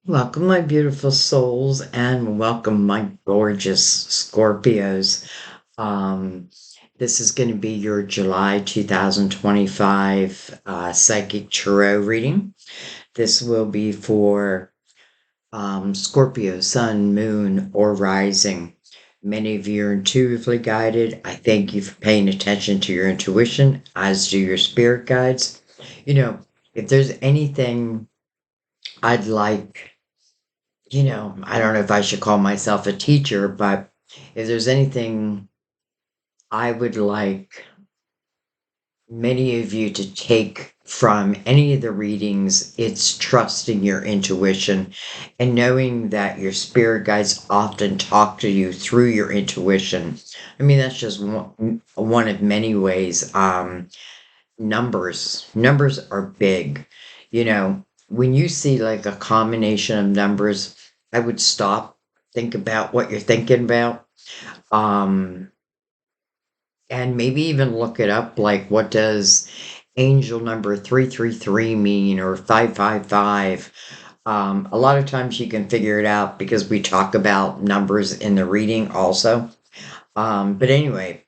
Welcome, my beautiful souls, and welcome, my gorgeous Scorpios. Um, this is going to be your July 2025 psychic tarot reading. This will be for Scorpio, Sun, Moon, or Rising. Many of you are intuitively guided. I thank you for paying attention to your intuition, as do your spirit guides. You know, if there's anything I'd like, I don't know if I should call myself a teacher, but if there's anything I would like many of you to take from any of the readings, it's trusting your intuition and knowing that your spirit guides often talk to you through your intuition. I mean, that's just one of many ways. Numbers are big. When you see like a combination of numbers, I would stop, think about what you're thinking about, um, and maybe even look it up. Like, what does angel number 333 mean, or 555? A lot of times you can figure it out because we talk about numbers in the reading also. But anyway,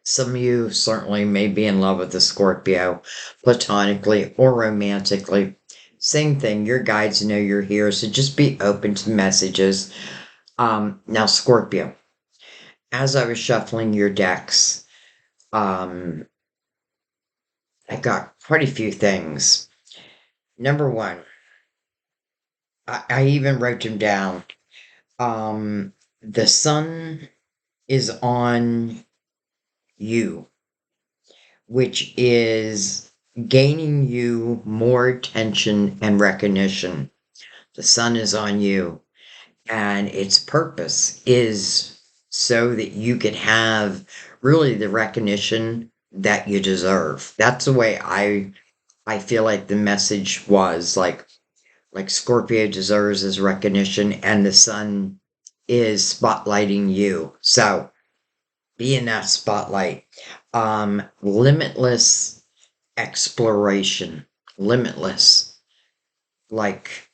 some of you certainly may be in love with the Scorpio, platonically or romantically. Same thing, your guides know you're here, so just be open to messages. Now, Scorpio, as I was shuffling your decks, um, I got quite a few things. Number one, I even wrote them down. The sun is on you, which is gaining you more attention and recognition. The sun is on you, and its purpose is so that you can have really the recognition that you deserve. That's the way I feel like the message was like Scorpio deserves his recognition and the sun is spotlighting you. So be in that spotlight. Limitless exploration. Limitless. Like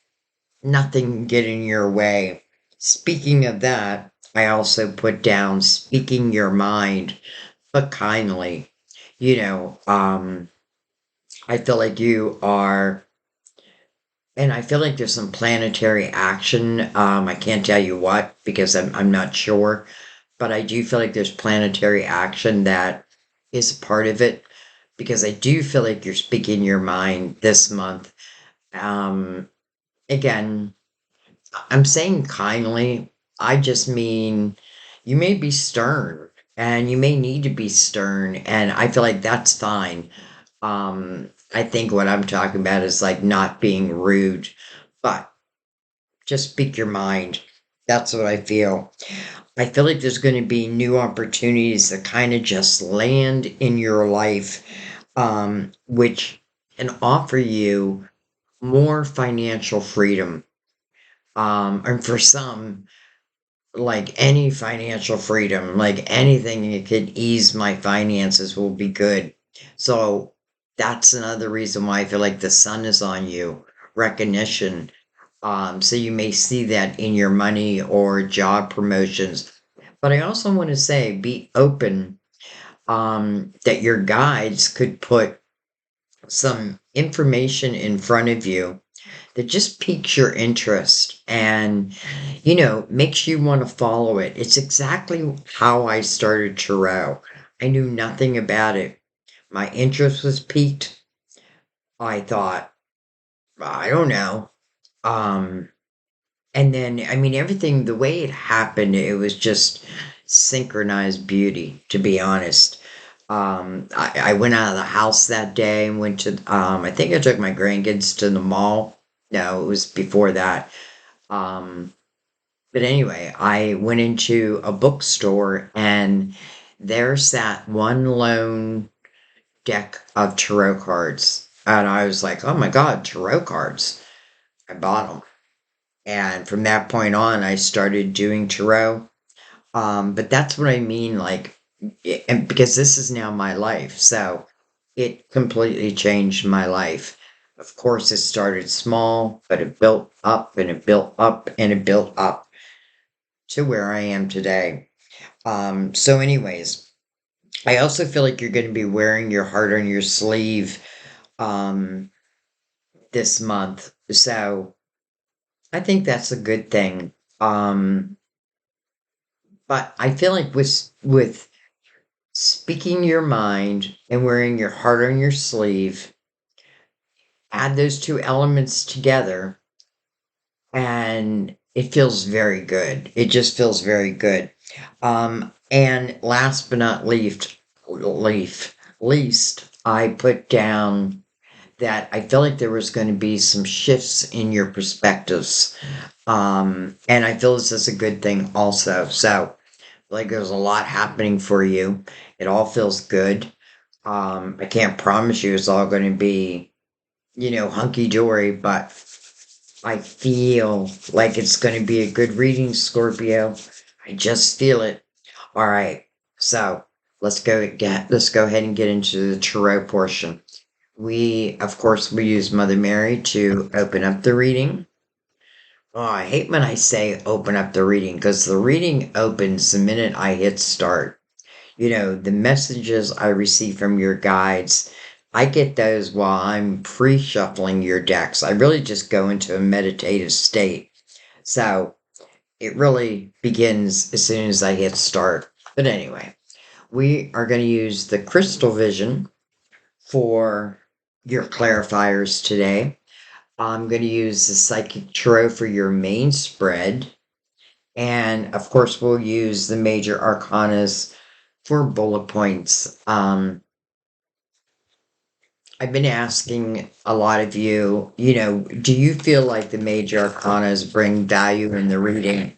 nothing getting your way. Speaking of that, I also put down speaking your mind, but kindly. You know, um, I feel like you are, and I feel like there's some planetary action. I can't tell you what because I'm not sure, but I do feel like there's planetary action that is part of it because I do feel like you're speaking your mind this month. Um, Again, I'm saying kindly. I just mean you may be stern and you may need to be stern, and I feel like that's fine. I think what I'm talking about is like not being rude, but just speak your mind. That's what I feel. I feel like there's going to be new opportunities that kind of just land in your life, which can offer you more financial freedom. And for some, like any financial freedom, like anything that could ease my finances will be good. So that's another reason why I feel like the sun is on you. Recognition. So you may see that in your money or job promotions. But I also want to say be open, that your guides could put some information in front of you that just piques your interest and, makes you want to follow it. It's exactly how I started tarot. I knew nothing about it. My interest was piqued. I thought, I don't know. Um, and then, I mean, everything, the way it happened, it was just synchronized beauty, to be honest. I went out of the house that day and went to, I think I took my grandkids to the mall. No, it was before that. Um, but anyway, I went into a bookstore and there sat one lone deck of tarot cards. And I was like, oh my God, tarot cards. I bought them. And from that point on, I started doing tarot. But that's what I mean, like, and because this is now my life. So it completely changed my life. Of course, it started small, but it built up and it built up and it built up to where I am today. So anyways, I also feel like you're going to be wearing your heart on your sleeve um, this month. So I think that's a good thing. Um, but I feel like with speaking your mind and wearing your heart on your sleeve, add those two elements together, and it feels very good. It just feels very good. And last but not least, I put down that I feel like there was going to be some shifts in your perspectives. And I feel this is a good thing also. So, like, there's a lot happening for you. It all feels good. I can't promise you it's all going to be, hunky dory, but I feel like it's going to be a good reading, Scorpio. I just feel it. All right. So let's go ahead and get into the tarot portion. Of course, we use Mother Mary to open up the reading. Oh, I hate when I say open up the reading because the reading opens the minute I hit start. The messages I receive from your guides, I get those while I'm pre-shuffling your decks. I really just go into a meditative state. So it really begins as soon as I hit start. But anyway, we are going to use the crystal vision for your clarifiers today. I'm going to use the psychic tarot for your main spread. And of course, we'll use the major arcanas for bullet points. I've been asking a lot of you, do you feel like the major arcanas bring value in the reading?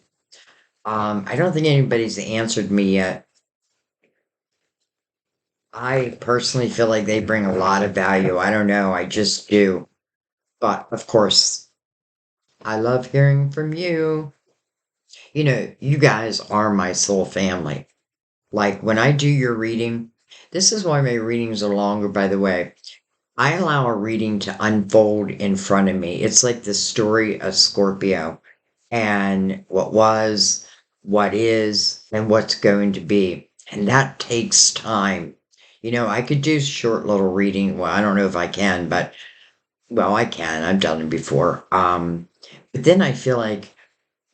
I don't think anybody's answered me yet. I personally feel like they bring a lot of value. I don't know, I just do. But of course, I love hearing from you. You guys are my soul family. Like when I do your reading, this is why my readings are longer, by the way. I allow a reading to unfold in front of me. It's like the story of Scorpio and what was, what is, and what's going to be. And that takes time. I could do short little reading. Well, I don't know if I can, but well, I can. I've done it before. But then I feel like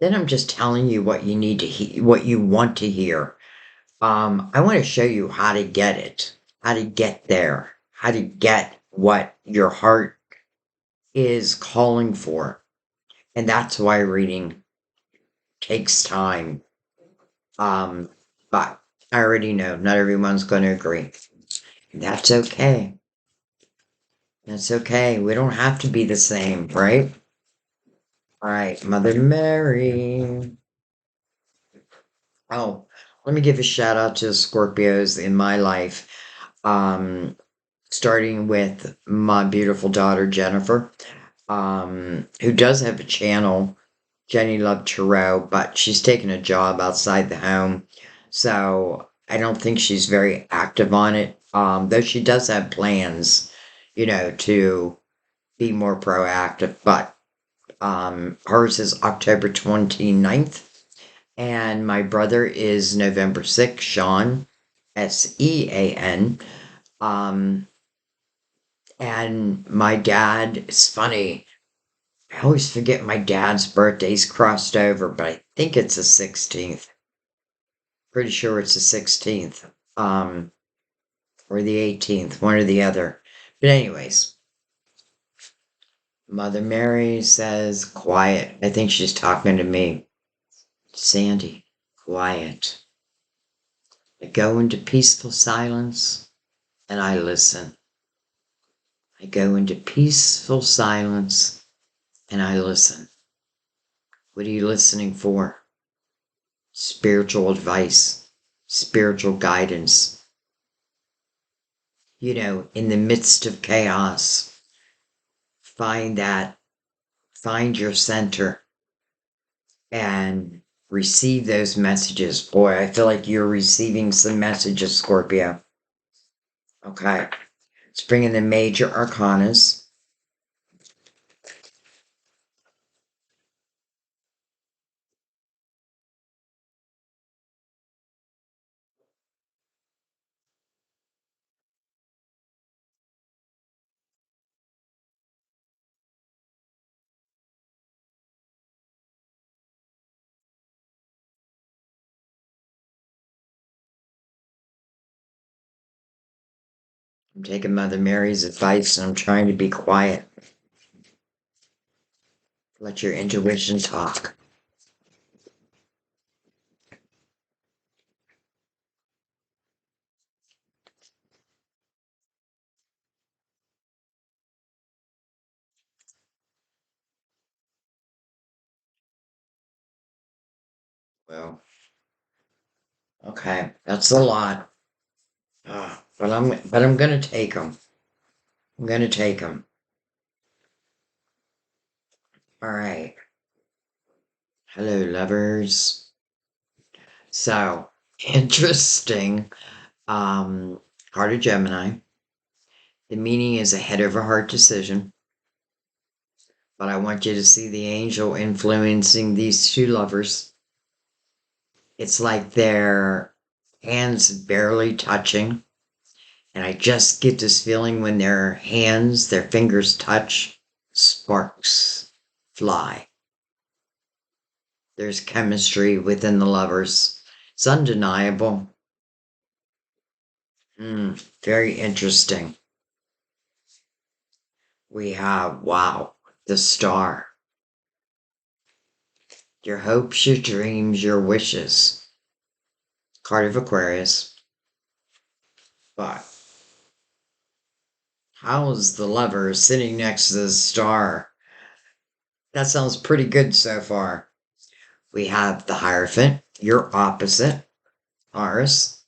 then I'm just telling you what you need to hear, what you want to hear. I want to show you how to get it, how to get there, how to get what your heart is calling for. And that's why reading takes time. But I already know not everyone's going to agree. That's okay. That's okay. We don't have to be the same, right? All right, Mother Mary. Oh, let me give a shout out to the Scorpios in my life. Um, Starting with my beautiful daughter Jennifer, who does have a channel, Jenny Love Tarot, but she's taken a job outside the home, so I don't think she's very active on it. Though she does have plans, to be more proactive, but hers is October 29th, and my brother is November 6th, Sean, Sean. Um, and my dad, it's funny, I always forget my dad's birthday's crossed over, but I think it's the 16th. Pretty sure it's the 16th. Or the 18th, one or the other. But anyways, Mother Mary says, quiet. I think she's talking to me. Sandy, quiet. I go into peaceful silence and I listen. I go into peaceful silence and I listen. What are you listening for? Spiritual advice, spiritual guidance. In the midst of chaos, find your center and receive those messages. Boy, I feel like you're receiving some messages, Scorpio. Okay. Let's bring in the major arcanas. I'm taking Mother Mary's advice and I'm trying to be quiet. Let your intuition talk. Well, okay, that's a lot. But I'm gonna take them. I'm gonna take them. All right. Hello, lovers. So interesting. Um, Heart of Gemini. The meaning is a head over heart decision. But I want you to see the angel influencing these two lovers. It's like their hands barely touching. And I just get this feeling when their fingers touch, sparks fly. There's chemistry within the lovers. It's undeniable. Very interesting. We have, wow, the star. Your hopes, your dreams, your wishes. Card of Aquarius. But how's the lover sitting next to the star? That sounds pretty good so far. We have the Hierophant, your opposite, Taurus.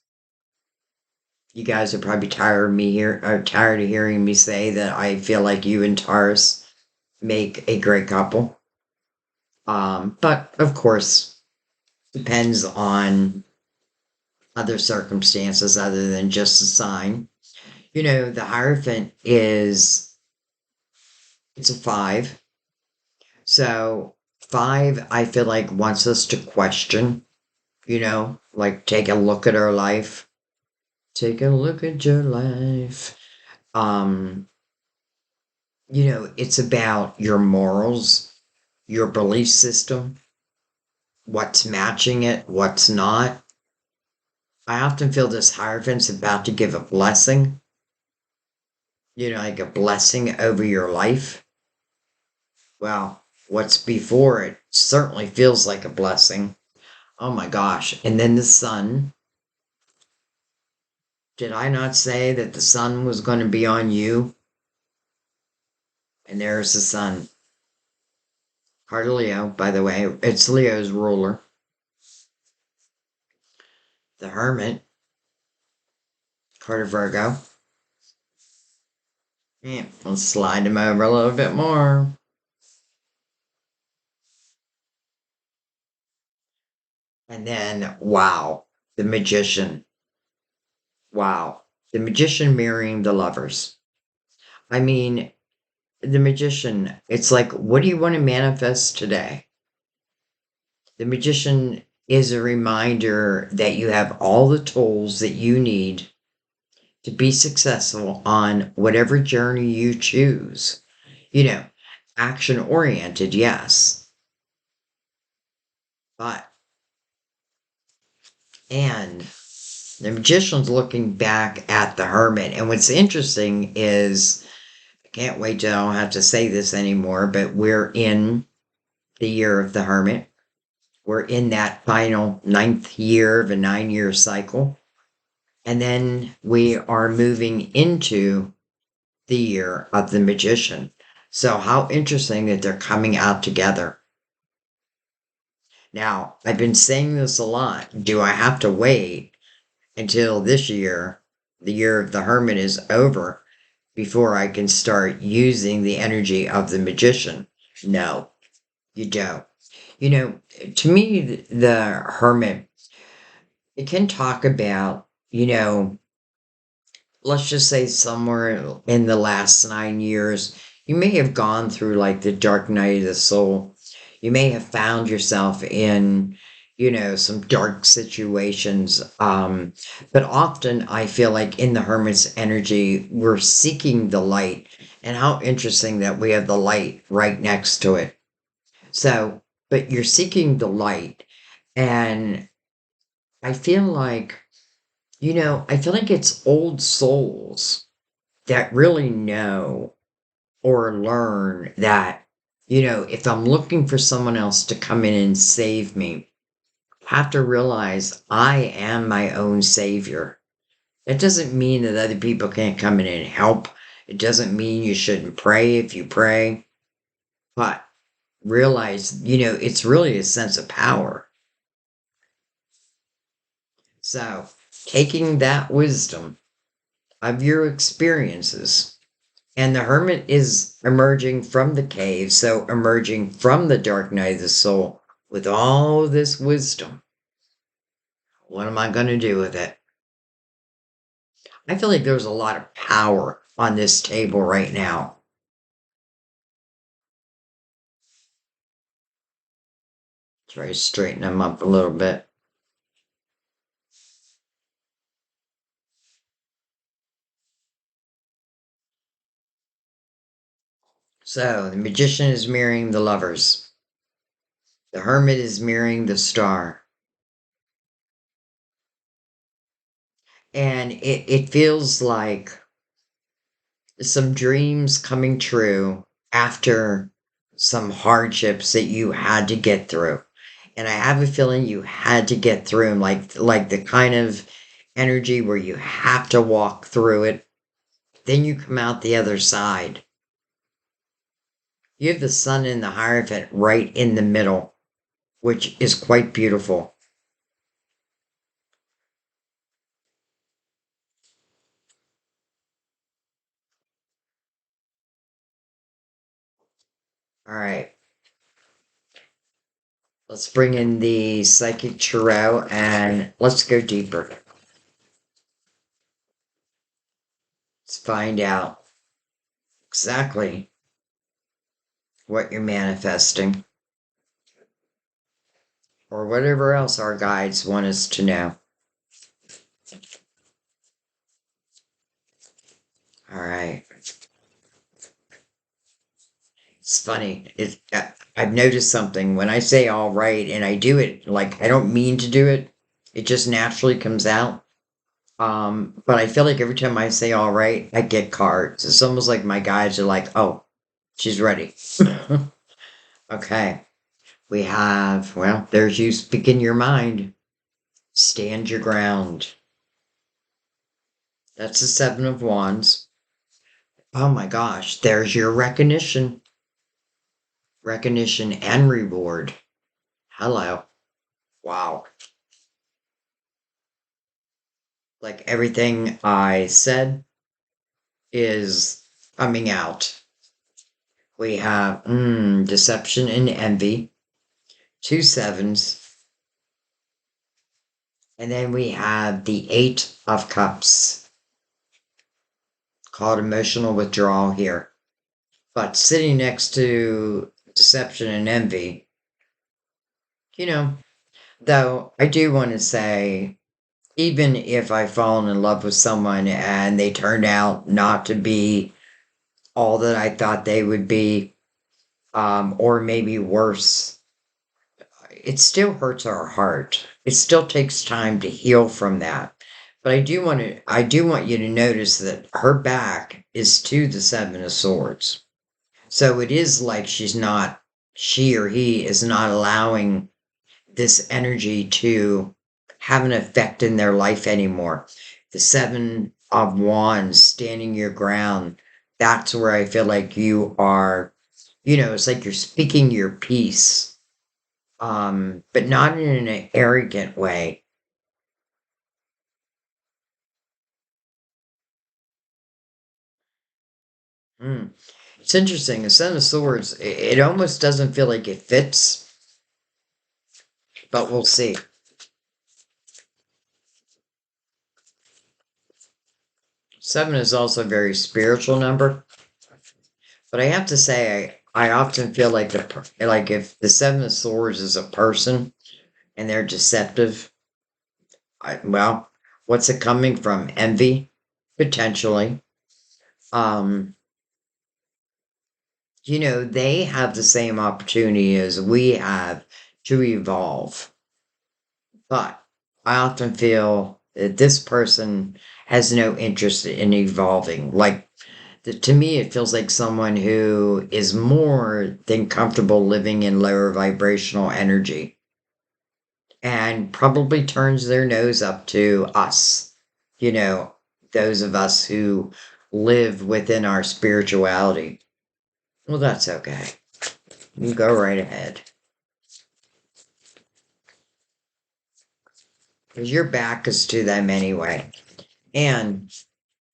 You guys are probably tired of hearing me say that I feel like you and Taurus make a great couple. But of course, depends on other circumstances other than just a sign. The Hierophant it's a five. So five, I feel like wants us to question, like take a look at our life. Take a look at your life. Um, it's about your morals, your belief system, what's matching it, what's not. I often feel this Hierophant's about to give a blessing, like a blessing over your life. Well, what's before it certainly feels like a blessing. Oh my gosh. And then the sun. Did I not say that the sun was going to be on you? And there's the sun. Card of Leo, by the way. It's Leo's ruler. The Hermit. Card of Virgo. Yeah, let's slide him over a little bit more. And then, wow, the Magician. Wow. The Magician mirroring the lovers. I mean, the Magician, it's like, what do you want to manifest today? The Magician is a reminder that you have all the tools that you need to be successful on whatever journey you choose. You know, Action oriented, yes. But, and the Magician's looking back at the Hermit. And what's interesting is, I can't wait till I don't have to say this anymore, but we're in the year of the Hermit. We're in that final ninth year of a 9-year cycle. And then we are moving into the year of the Magician. So, how interesting that they're coming out together. Now, I've been saying this a lot. Do I have to wait until this year, the year of the Hermit, is over before I can start using the energy of the Magician? No, you don't. To me, the Hermit, it can talk about, let's just say somewhere in the last 9 years, you may have gone through like the dark night of the soul. You may have found yourself in, some dark situations. But often I feel like in the Hermit's energy, we're seeking the light. And how interesting that we have the light right next to it. So, but you're seeking the light. And I feel like I feel like it's old souls that really know or learn that, if I'm looking for someone else to come in and save me, I have to realize I am my own savior. That doesn't mean that other people can't come in and help. It doesn't mean you shouldn't pray if you pray, but realize, it's really a sense of power. So, taking that wisdom of your experiences, and the hermit is emerging from the cave, so emerging from the dark night of the soul with all this wisdom. What am I going to do with it? I feel like there's a lot of power on this table right now. Try to straighten them up a little bit. So, the magician is mirroring the lovers. The hermit is mirroring the star. And it feels like some dreams coming true after some hardships that you had to get through. And I have a feeling you had to get through them, like the kind of energy where you have to walk through it. Then you come out the other side. You have the sun and the Hierophant right in the middle, which is quite beautiful. All right. Let's bring in the Psychic Tarot and let's go deeper. Let's find out exactly what you're manifesting or whatever else our guides want us to know. All right. It's funny. I've noticed something when I say all right and I do it, like I don't mean to do it. It just naturally comes out. But I feel like every time I say all right, I get cards. It's almost like my guides are like, oh, she's ready. Okay. We have, well, there's you speaking your mind. Stand your ground. That's the Seven of Wands. Oh my gosh, there's your recognition. Recognition and reward. Hello. Wow. Like everything I said is coming out. We have deception and envy. 2 sevens. And then we have the 8 of Cups. Called emotional withdrawal here. But sitting next to deception and envy, though I do want to say, even if I've fallen in love with someone and they turned out not to be all that I thought they would be, or maybe worse, it still hurts our heart. It still takes time to heal from that. But I do want you to notice that her back is to the Seven of Swords. So it is like she or he is not allowing this energy to have an effect in their life anymore. The Seven of Wands, standing your ground, that's where I feel like you are, it's like you're speaking your piece, but not in an arrogant way. Mm. It's interesting. The Seven of Swords, it almost doesn't feel like it fits, but we'll see. Seven is also a very spiritual number, but I have to say, I often feel like like if the Seven of Swords is a person and they're deceptive, well, what's it coming from? Envy, potentially. Um, they have the same opportunity as we have to evolve, but I often feel that this person has no interest in evolving. Like To me, it feels like someone who is more than comfortable living in lower vibrational energy and probably turns their nose up to us, you know, those of us who live within our spirituality. Well, that's okay. You go right ahead. Because your back is to them anyway. And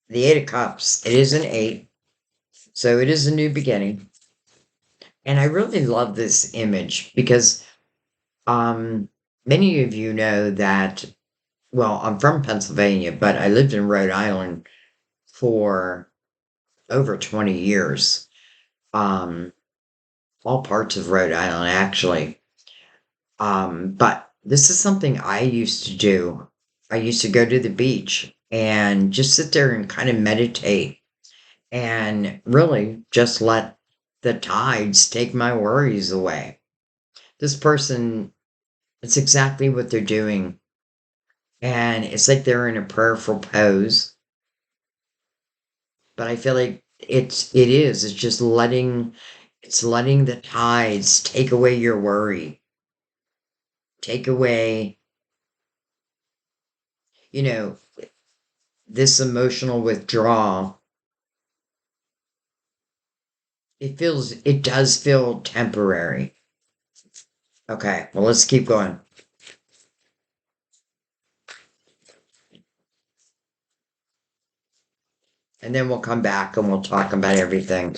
the Eight of Cups, it is an eight, so it is a new beginning. And I really love this image because many of you know that, well, I'm from Pennsylvania, but I lived in Rhode Island for over 20 years. Um, all parts of Rhode Island, actually. But this is something I used to do. I used to go to the beach and just sit there and kind of meditate and really just let the tides take my worries away. This person, it's exactly what they're doing. And it's like they're in a prayerful pose. But I feel like it's just letting the tides take away your worry. Take away, you know, this emotional withdrawal. It does feel temporary. Okay, well, let's keep going. And then we'll come back and we'll talk about everything.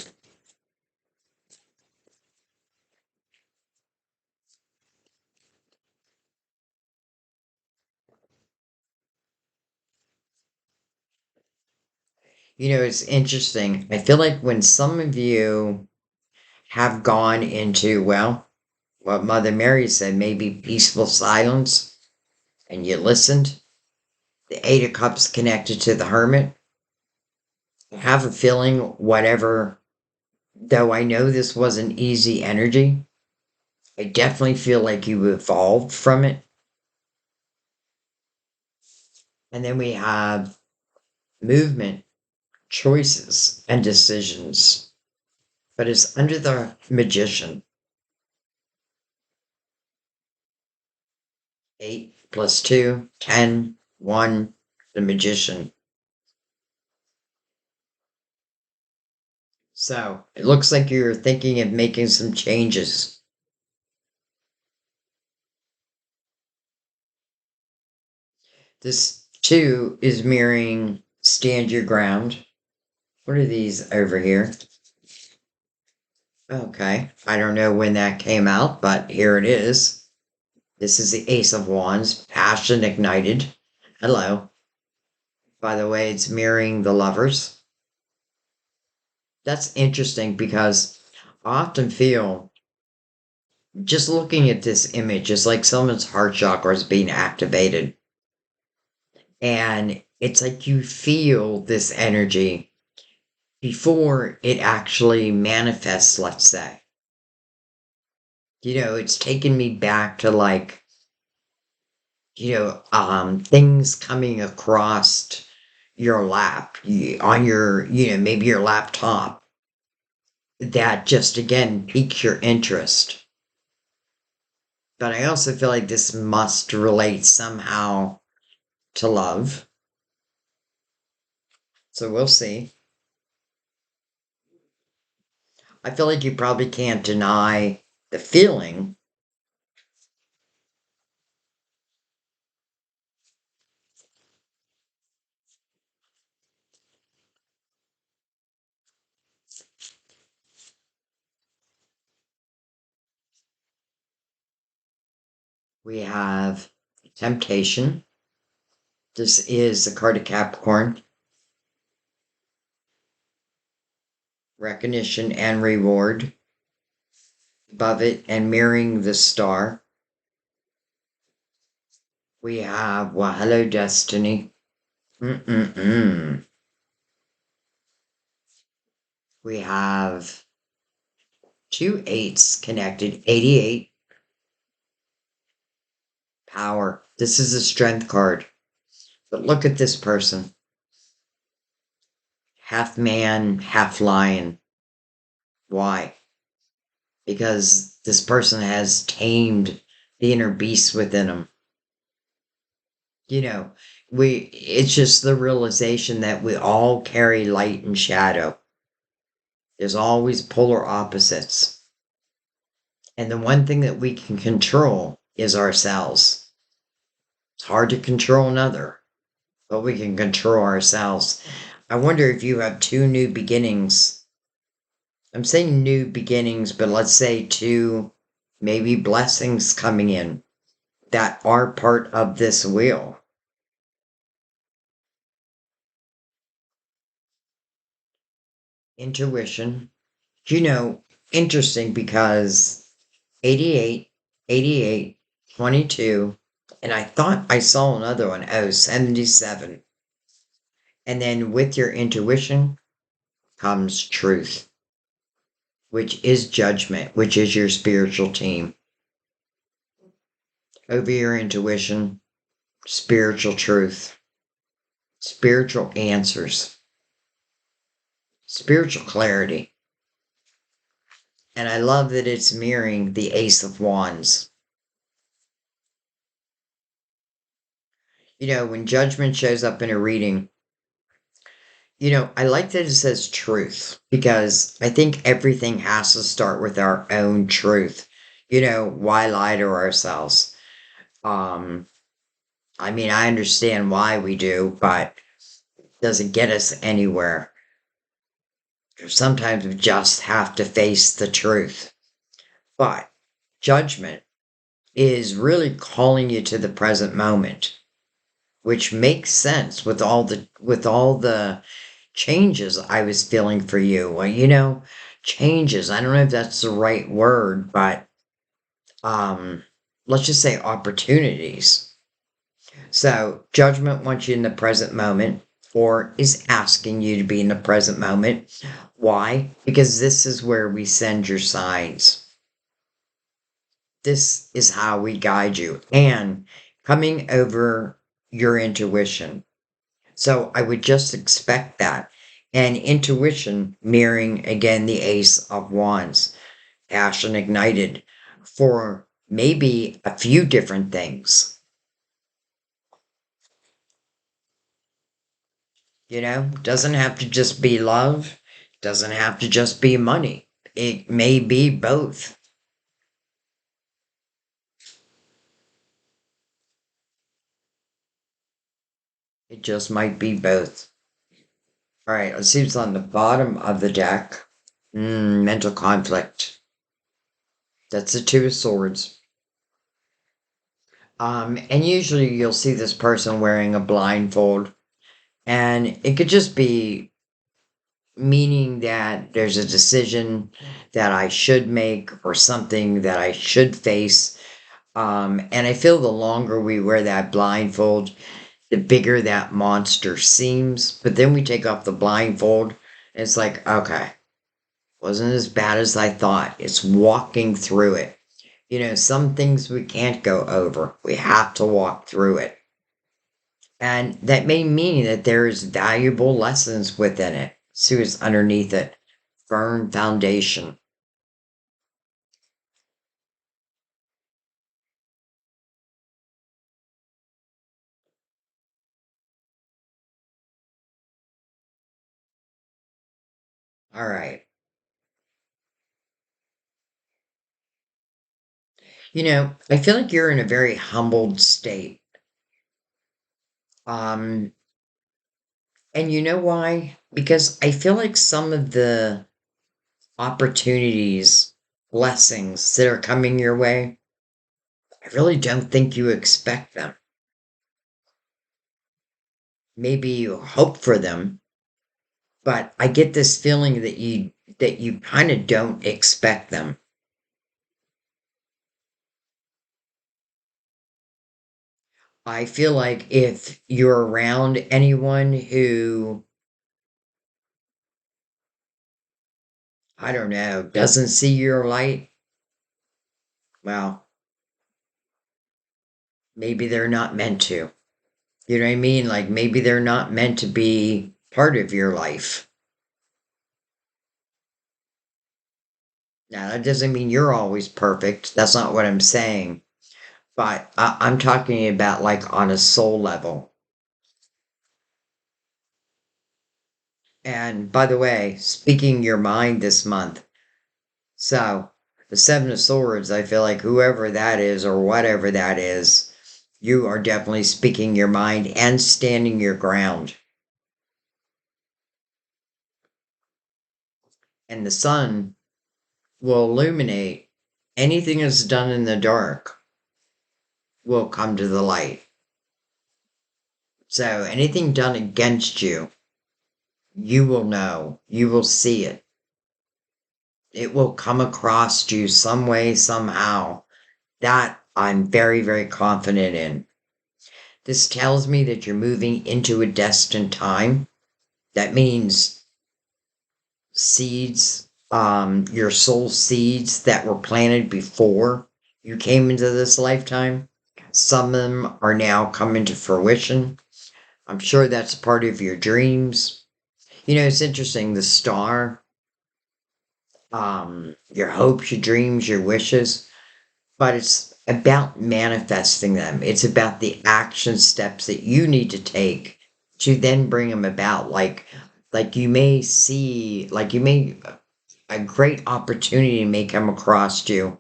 You know, it's interesting. I feel like when some of you have gone into, well, what Mother Mary said, maybe peaceful silence, and you listened, the Eight of Cups connected to the Hermit, I have a feeling whatever, though I know this wasn't easy energy, I definitely feel like you evolved from it. And then we have movement, choices, and decisions. But it's under the Magician. 8 plus 2, 10, 1, the Magician. So it looks like you're thinking of making some changes. This 2 is mirroring stand your ground. What are these over here? Okay, I don't know when that came out, but here it is. This is the Ace of Wands, passion ignited. Hello. By the way, it's mirroring the lovers. That's interesting because I often feel just looking at this image, it's like someone's heart chakra is being activated. And it's like you feel this energy before it actually manifests, let's say. You know, it's taken me back to like, things coming across your lap on your, maybe your laptop that just again piques your interest. But I also feel like this must relate somehow to love. So we'll see. I feel like you probably can't deny the feeling. We have temptation. This is the card of Capricorn. Recognition and reward. Above it and mirroring the star. We have, well, hello, destiny. Mm-mm-mm. We have 2 8s connected, 88. Power. This is a strength card. But look at this person. half man, half lion. Why? Because this person has tamed the inner beast within them. You know, it's just the realization that we all carry light and shadow. There's always polar opposites. And the one thing that we can control is ourselves. It's hard to control another, but we can control ourselves. I wonder if you have two new beginnings. I'm saying new beginnings, but let's say two maybe blessings coming in that are part of this wheel. Intuition. Interesting because 88, 88, 22, and I thought I saw another one, 77. And then with your intuition comes truth, which is judgment, which is your spiritual team. Over your intuition, spiritual truth, spiritual answers, spiritual clarity. And I love that it's mirroring the Ace of Wands. When judgment shows up in a reading, I like that it says truth because I think everything has to start with our own truth. Why lie to ourselves? Um, I understand why we do, but it doesn't get us anywhere. Sometimes we just have to face the truth. But judgment is really calling you to the present moment, which makes sense with all the changes I was feeling for you. Well, changes. I don't know if that's the right word, but let's just say opportunities. So judgment wants you in the present moment or is asking you to be in the present moment. Why? Because this is where we send your signs. This is how we guide you and coming over your intuition. So I would just expect that. And intuition mirroring again the Ace of Wands, passion ignited for maybe a few different things. Doesn't have to just be love, doesn't have to just be money. It may be both. It just might be both. All right, let's see what's on the bottom of the deck. Mental conflict. That's the Two of Swords. And usually you'll see this person wearing a blindfold, and it could just be meaning that there's a decision that I should make or something that I should face. And I feel the longer we wear that blindfold, the bigger that monster seems. But then we take off the blindfold, and it's like, okay, wasn't as bad as I thought. It's walking through it. Some things we can't go over. We have to walk through it. And that may mean that there's valuable lessons within it. See what's underneath it. Firm foundation. All right. I feel like you're in a very humbled state. Um, and you know why? Because I feel like some of the opportunities, blessings that are coming your way, I really don't think you expect them. Maybe you hope for them, but I get this feeling that you kind of don't expect them. I feel like if you're around anyone who, I don't know, doesn't see your light, well, maybe they're not meant to. You know what I mean? Like maybe they're not meant to be part of your life. Now, that doesn't mean you're always perfect. That's not what I'm saying. But I'm talking about like on a soul level. And by the way, speaking your mind this month. So, the Seven of Swords, I feel like whoever that is or whatever that is, you are definitely speaking your mind and standing your ground. And the sun will illuminate anything that's done in the dark will come to the light. So, anything done against you, you will know, you will see it. It will come across you some way, somehow. That I'm very, very confident in. This tells me that you're moving into a destined time. That means seeds, your soul seeds that were planted before you came into this lifetime. Some of them are now coming to fruition. I'm sure that's part of your dreams. You know, it's interesting. The star, your hopes, your dreams, your wishes, but it's about manifesting them. It's about the action steps that you need to take to then bring them about. Like you may see, like you may, a great opportunity may come across you,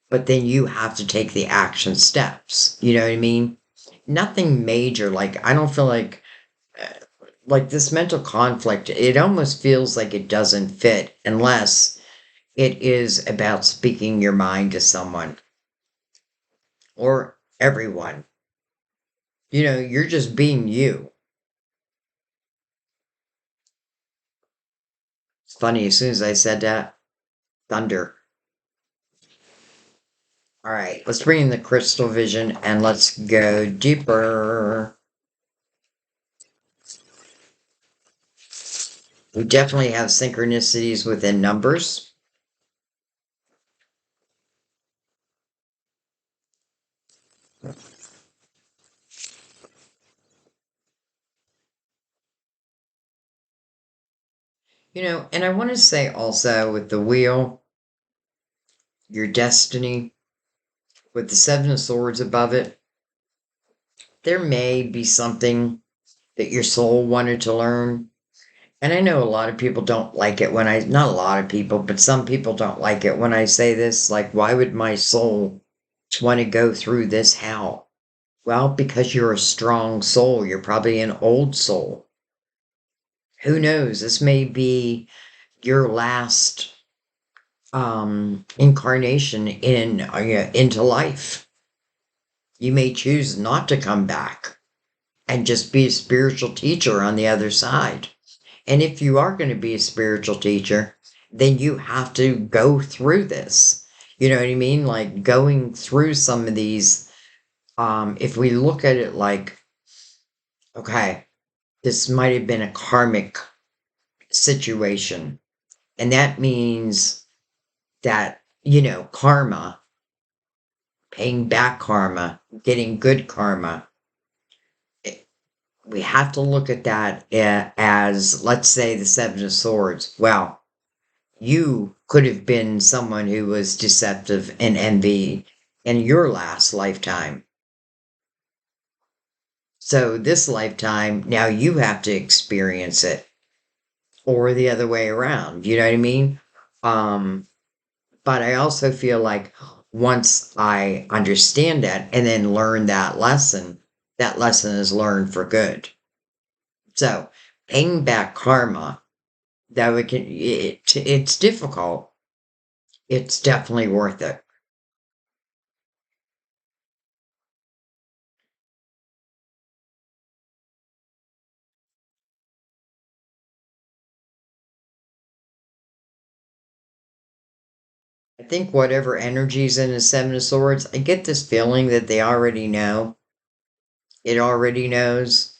but then you have to take the action steps. You know what I mean? Nothing major. Like, I don't feel uh, like this mental conflict, it almost feels like it doesn't fit unless it is about speaking your mind to someone or everyone. You know, you're just being you. It's funny, as soon as I said that, thunder. All right, let's bring in the crystal vision and let's go deeper. We definitely have synchronicities within numbers. You know, and I want to say also with the wheel, your destiny, with the Seven of Swords above it, there may be something that your soul wanted to learn. And I know a lot of people don't like it when I, not a lot of people, but some people don't like it when I say this. Like, why would my soul want to go through this hell? Well, because you're a strong soul. You're probably an old soul. Who knows? This may be your last incarnation in into life. You may choose not to come back and just be a spiritual teacher on the other side. And if you are going to be a spiritual teacher, then you have to go through this. You know what I mean? Like going through some of these, if we look at it like, okay, this might have been a karmic situation. And that means that, you know, karma, paying back karma, getting good karma, we have to look at that as, let's say, the Seven of Swords. Well, you could have been someone who was deceptive and envy in your last lifetime. So, this lifetime, now you have to experience it, or the other way around. You know what I mean? Um, but I also feel like once I understand that and then learn that lesson is learned for good. So, paying back karma, that we can, it's difficult. It's definitely worth it. I think whatever energy's in the Seven of Swords, I get this feeling that they already know. It already knows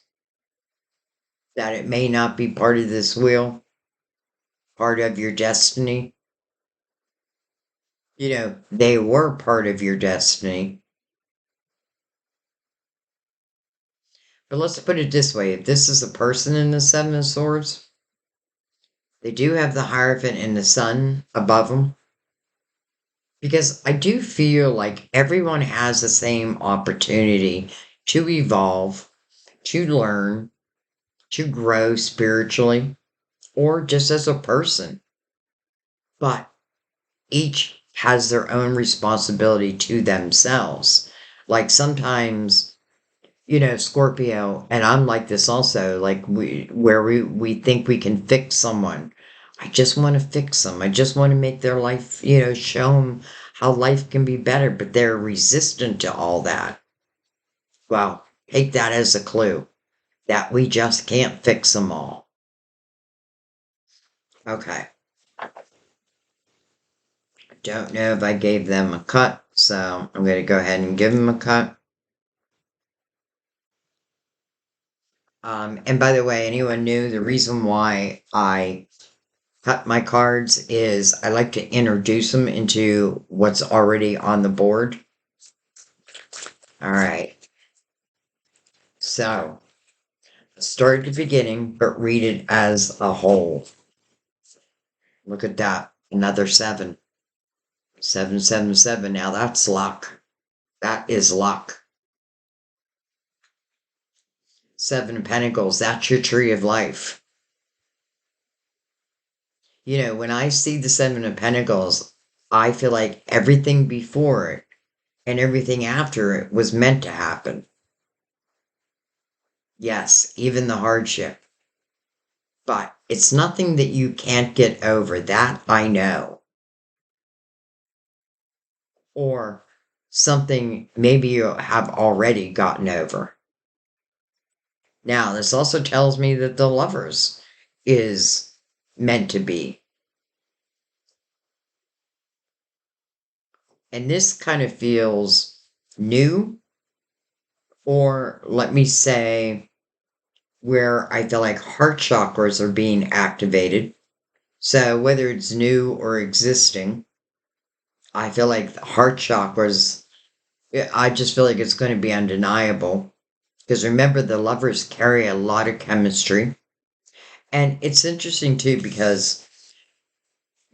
that it may not be part of this wheel, part of your destiny. You know, they were part of your destiny. But let's put it this way, if this is a person in the Seven of Swords, they do have the Hierophant and the sun above them. Because I do feel like everyone has the same opportunity to evolve, to learn, to grow spiritually, or just as a person. But each has their own responsibility to themselves. Like sometimes, Scorpio, and I'm like this also, like where we think we can fix someone. I just want to fix them. I just want to make their life, show them how life can be better, but they're resistant to all that. Well, take that as a clue that we just can't fix them all. Okay. I don't know if I gave them a cut, so I'm going to go ahead and give them a cut. And by the way, anyone new, the reason why I cut my cards is I like to introduce them into what's already on the board. All right. So start at the beginning, but read it as a whole. Look at that. Another 7. 777. Now that's luck. That is luck. 7 of Pentacles. That's your tree of life. When I see the 7 of Pentacles, I feel like everything before it and everything after it was meant to happen. Yes, even the hardship. But it's nothing that you can't get over. That I know. Or something maybe you have already gotten over. Now, this also tells me that the lovers is meant to be. And this kind of feels new, or let me say, where I feel like heart chakras are being activated. So whether it's new or existing, I feel like the heart chakras, I just feel like it's going to be undeniable. Because remember, the lovers carry a lot of chemistry. And it's interesting too, because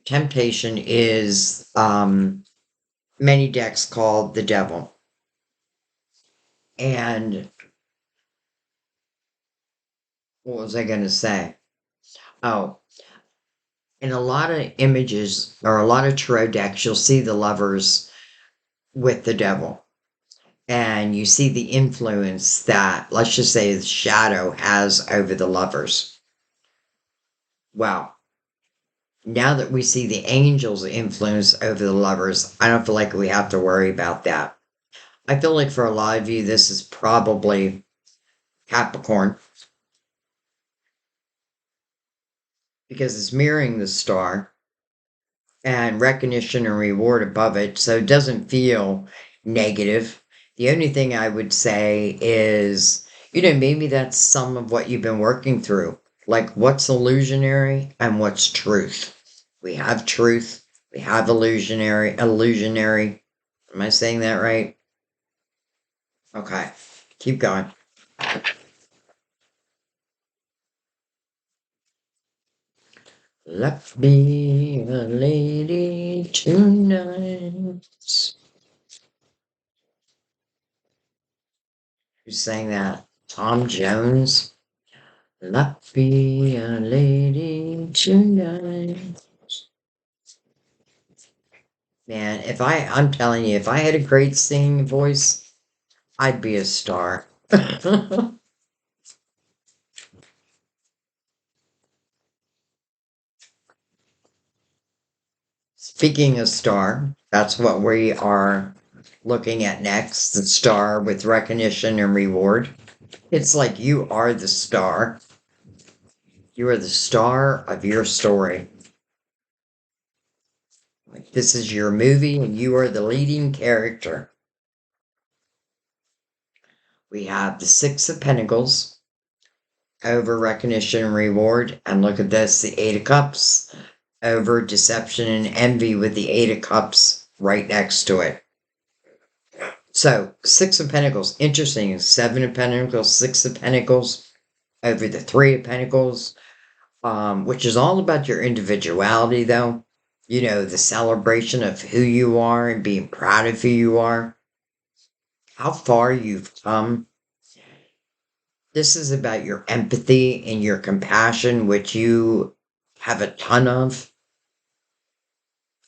temptation is many decks called the devil. And what was I going to say? Oh, in a lot of images or a lot of tarot decks, you'll see the lovers with the devil. And you see the influence that, let's just say, the shadow has over the lovers. Well, now that we see the angels' influence over the lovers, I don't feel like we have to worry about that. I feel like for a lot of you, this is probably Capricorn because it's mirroring the star and recognition and reward above it, so it doesn't feel negative. The only thing I would say is, maybe that's some of what you've been working through. Like what's illusionary and what's truth. We have truth, we have illusionary. Am I saying that right? Okay, keep going. Let me a lady tonight. Who's saying that? Tom Jones? Let me a lady tonight. Man, I'm telling you, if I had a great singing voice, I'd be a star. Speaking of star, that's what we are looking at next, the star with recognition and reward. It's like you are the star. You are the star of your story. Like this is your movie and you are the leading character. We have the 6 of Pentacles over recognition and reward. And look at this, the 8 of Cups over deception and envy with the 8 of Cups right next to it. So 6 of Pentacles, interesting. 7 of Pentacles, 6 of Pentacles over the 3 of Pentacles, which is all about your individuality though. the celebration of who you are and being proud of who you are, how far you've come. This is about your empathy and your compassion, which you have a ton of.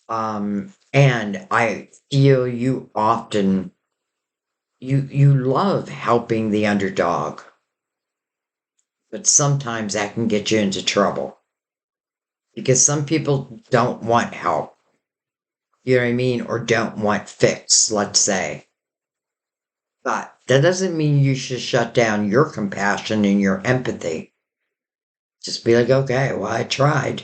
And I feel you often, you love helping the underdog, but sometimes that can get you into trouble because some people don't want help, you know what I mean, or don't want fix, let's say. But that doesn't mean you should shut down your compassion and your empathy. Just be like, okay, well, I tried.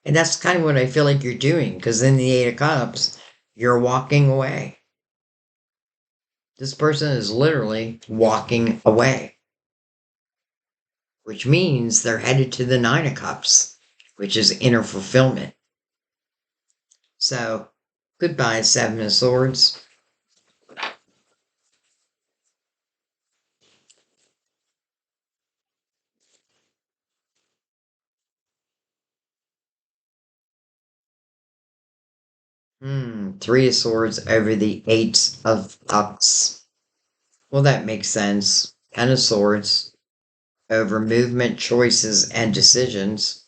And that's kind of what I feel like you're doing, because in the Eight of Cups, you're walking away. This person is literally walking away, which means they're headed to the Nine of Cups, which is inner fulfillment. So, goodbye, Seven of Swords. Three of Swords over the Eight of Cups. Well, that makes sense. Ten of Swords over movement, choices, and decisions.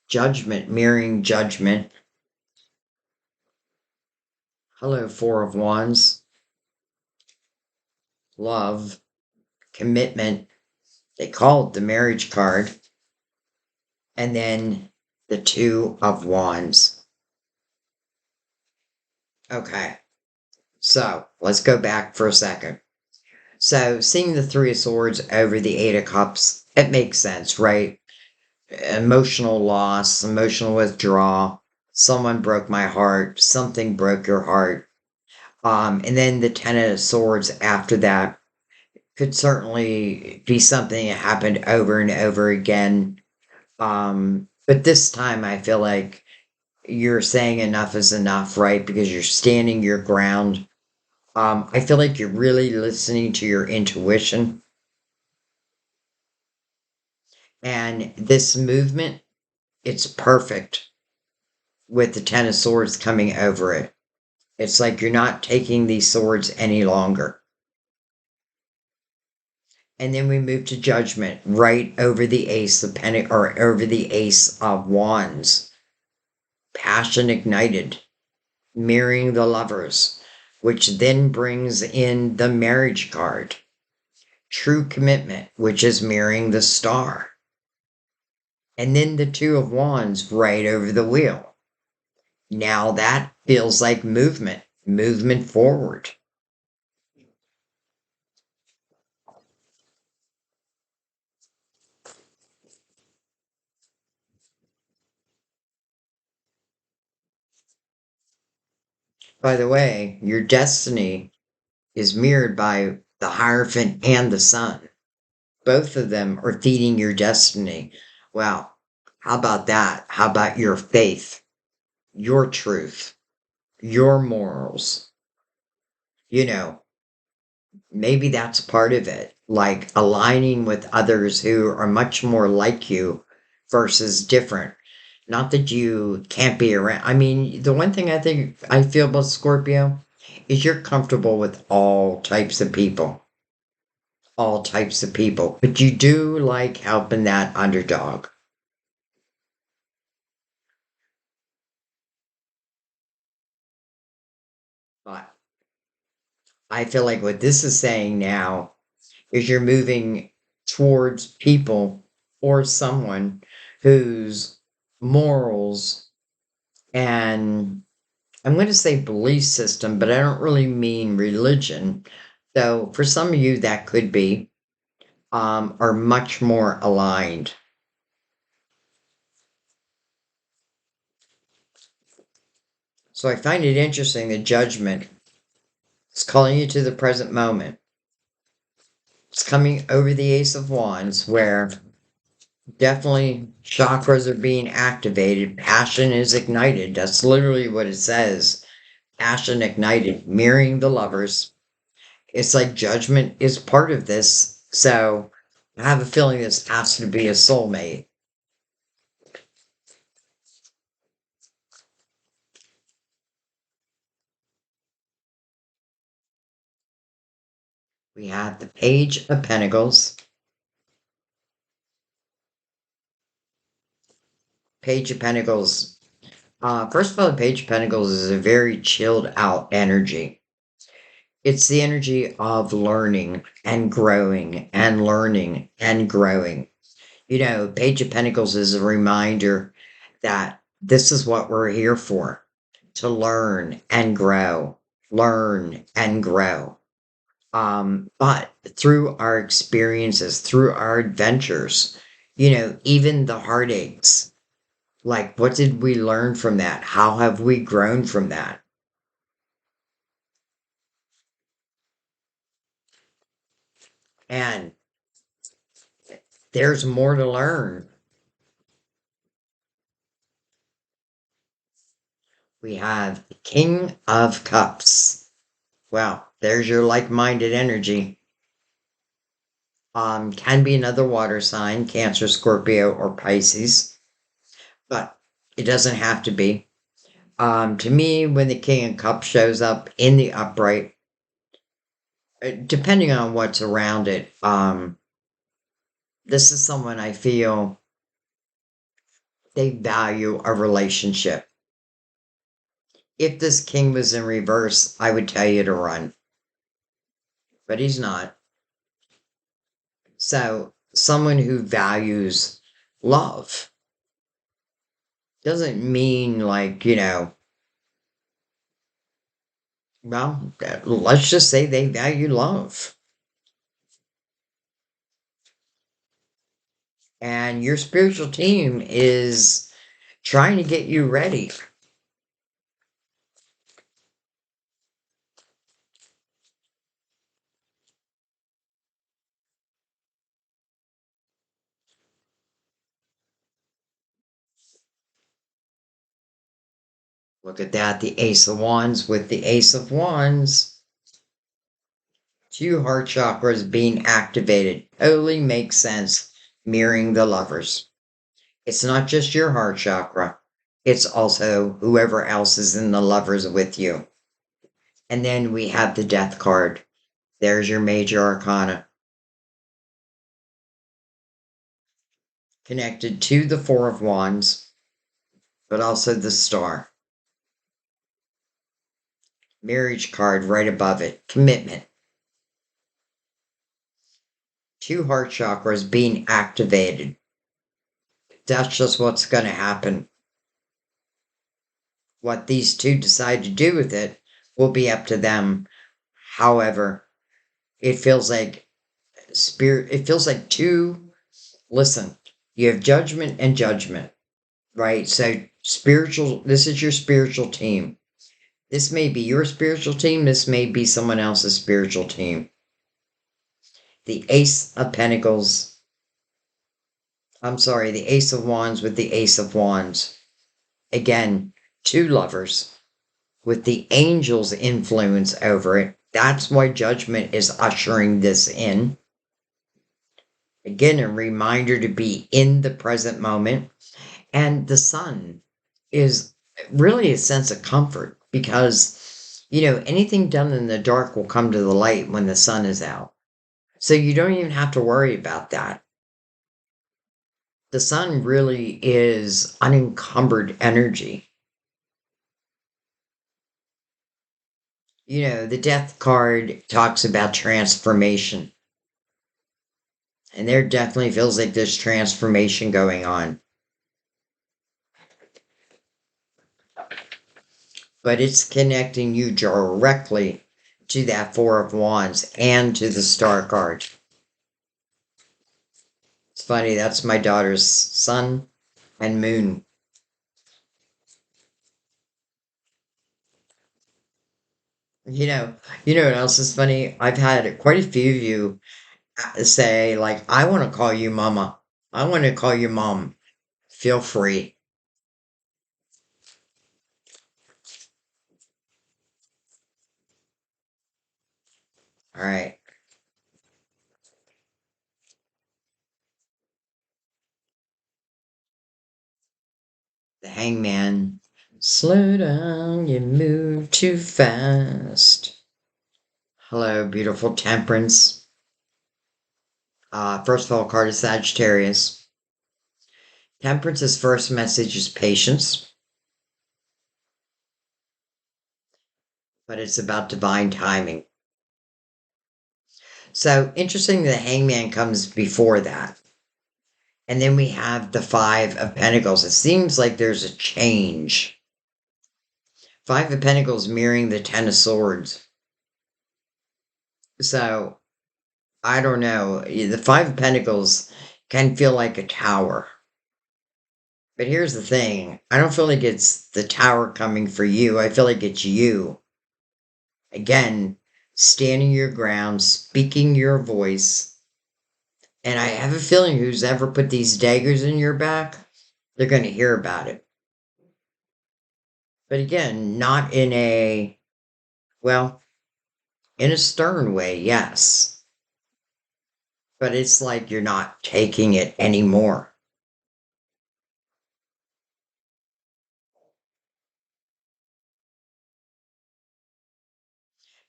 Judgment, mirroring judgment. Hello, Four of Wands. Love, commitment. They call it the marriage card. And then the Two of Wands. Okay, so let's go back for a second. So, seeing the Three of Swords over the Eight of Cups, it makes sense, right? Emotional loss, emotional withdrawal. Someone broke my heart. Something broke your heart. And then the Ten of Swords after that could certainly be something that happened over and over again. But this time I feel like you're saying enough is enough, right? Because you're standing your ground. I feel like you're really listening to your intuition. And this movement, it's perfect with the Ten of Swords coming over it. It's like you're not taking these swords any longer. And then we move to Judgment, right over the Ace of or over the Ace of Wands. Passion ignited, mirroring the Lovers, which then brings in the Marriage card. True commitment, which is mirroring the Star. And then the Two of Wands right over the wheel. Now that feels like movement, movement forward. By the way, your destiny is mirrored by the Hierophant and the Sun. Both of them are feeding your destiny. Well, how about that? How about your faith, your truth, your morals? You know, maybe that's part of it. Like aligning with others who are much more like you versus different. Not that you can't be around. I mean, the one thing I think I feel about Scorpio is you're comfortable with all types of people. All types of people. But you do like helping that underdog. But I feel like what this is saying now is you're moving towards people or someone whose morals and I'm going to say belief system, but I don't really mean religion. Though for some of you that could be, are much more aligned. So I find it interesting that judgment is calling you to the present moment. It's coming over the Ace of Wands, where definitely chakras are being activated, passion is ignited. That's literally what it says. Passion ignited, mirroring the Lovers. It's like judgment is part of this. So I have a feeling this has to be a soulmate. We have the Page of Pentacles. Page of Pentacles. First of all, the Page of Pentacles is a very chilled out energy. It's the energy of learning and growing and learning and growing. Page of Pentacles is a reminder that this is what we're here for, to learn and grow, learn and grow. But through our experiences, through our adventures, even the heartaches, like what did we learn from that? How have we grown from that? And there's more to learn. We have the King of Cups. Well, there's your like-minded energy. Can be another water sign, Cancer, Scorpio, or Pisces, but it doesn't have to be. To me, when the King of Cups shows up in the upright, depending on what's around it, this is someone I feel they value a relationship. If this king was in reverse, I would tell you to run, but he's not. So, someone who values love doesn't mean like, well, let's just say they value love. And your spiritual team is trying to get you ready. Look at that, the Ace of Wands with the Ace of Wands. Two heart chakras being activated. Totally makes sense, mirroring the lovers. It's not just your heart chakra, it's also whoever else is in the lovers with you. And then we have the Death card. There's your major arcana. Connected to the Four of Wands, but also the Star. Marriage card right above it. Commitment. Two heart chakras being activated. That's just what's going to happen. What these two decide to do with it will be up to them. However, it feels like it feels like two. Listen, you have judgment and judgment, right? So, this is your spiritual team. This may be your spiritual team, this may be someone else's spiritual team. The Ace of Pentacles. I'm sorry, the Ace of Wands with the Ace of Wands. Again, two lovers with the angel's influence over it. That's why judgment is ushering this in. Again, a reminder to be in the present moment. And the sun is really a sense of comfort because, anything done in the dark will come to the light when the sun is out. So you don't even have to worry about that. The sun really is unencumbered energy. The Death card talks about transformation. And there definitely feels like there's transformation going on. But it's connecting you directly to that Four of Wands and to the Star card. It's funny, that's my daughter's sun and moon. What else is funny? I've had quite a few of you say, like, I want to call you mama. I want to call you mom. Feel free. All right. The Hangman. Slow down, you move too fast. Hello, beautiful Temperance. First of all, card is Sagittarius. Temperance's first message is patience, but it's about divine timing. So interesting that the Hangman comes before that. And then we have the Five of Pentacles. It seems like there's a change. Five of Pentacles mirroring the Ten of Swords. So, I don't know. The Five of Pentacles can feel like a tower. But here's the thing. I don't feel like it's the tower coming for you. I feel like it's you. Again, standing your ground, speaking your voice. And I have a feeling who's ever put these daggers in your back, they're going to hear about it. But again, not in a, well, in a stern way, yes. But it's like you're not taking it anymore.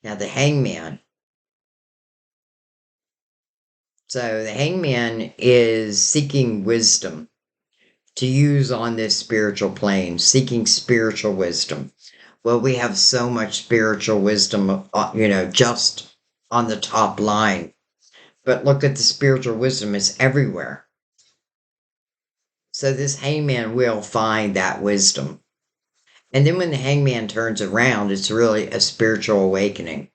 Now, the Hangman. So, the Hangman is seeking wisdom to use on this spiritual plane, seeking spiritual wisdom. Well, we have so much spiritual wisdom, just on the top line. But look at the spiritual wisdom, it's everywhere. So this hangman will find that wisdom. And then when the hangman turns around, it's really a spiritual awakening.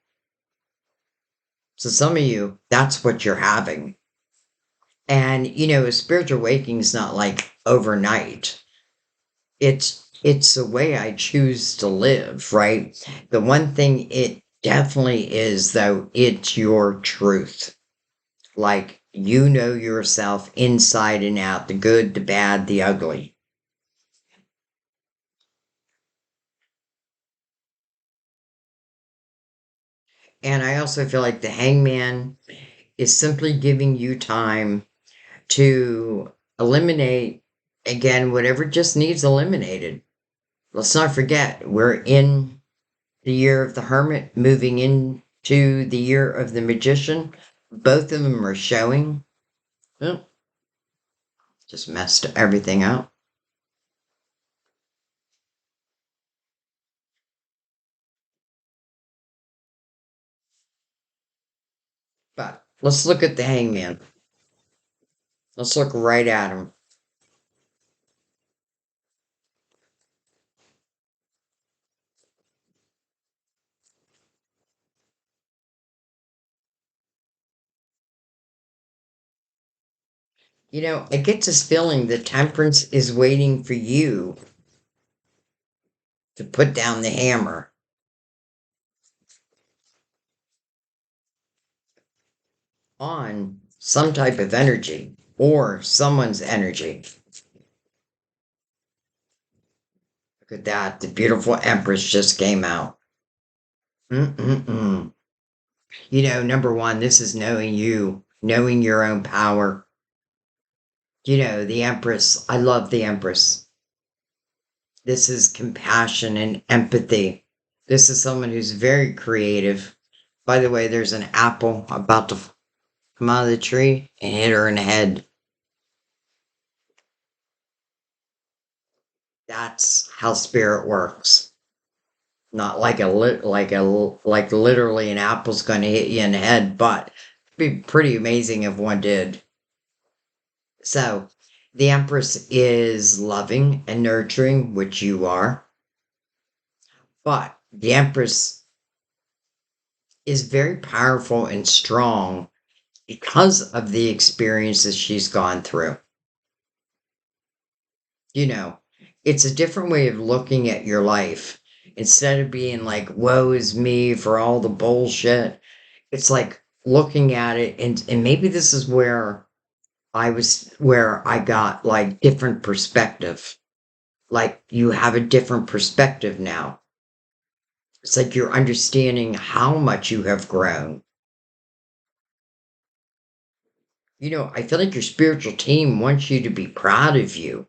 So some of you, that's what you're having. And, a spiritual awakening is not like overnight. It's the way I choose to live, right? The one thing it definitely is, though, it's your truth. Like, you know yourself inside and out, the good, the bad, the ugly. And I also feel like the hangman is simply giving you time to eliminate, again, whatever just needs eliminated. Let's not forget, we're in the year of the hermit, moving into the year of the magician. Both of them are showing. Oh, just messed everything up. But let's look at the hangman. Let's look right at him. I get this feeling that temperance is waiting for you to put down the hammer on some type of energy or someone's energy. Look at that. The beautiful Empress just came out. Mm-mm-mm. Number one, this is knowing you, knowing your own power. The Empress. I love the Empress. This is compassion and empathy. This is someone who's very creative. By the way, there's an apple about to come out of the tree and hit her in the head. That's how spirit works. Not like like literally an apple's going to hit you in the head, but it'd be pretty amazing if one did. So, the Empress is loving and nurturing, which you are. But the Empress is very powerful and strong because of the experiences she's gone through. You know, it's a different way of looking at your life. Instead of being like, woe is me for all the bullshit, it's like looking at it, and maybe this is where I got like different perspective. Like you have a different perspective now. It's like you're understanding how much you have grown. I feel like your spiritual team wants you to be proud of you.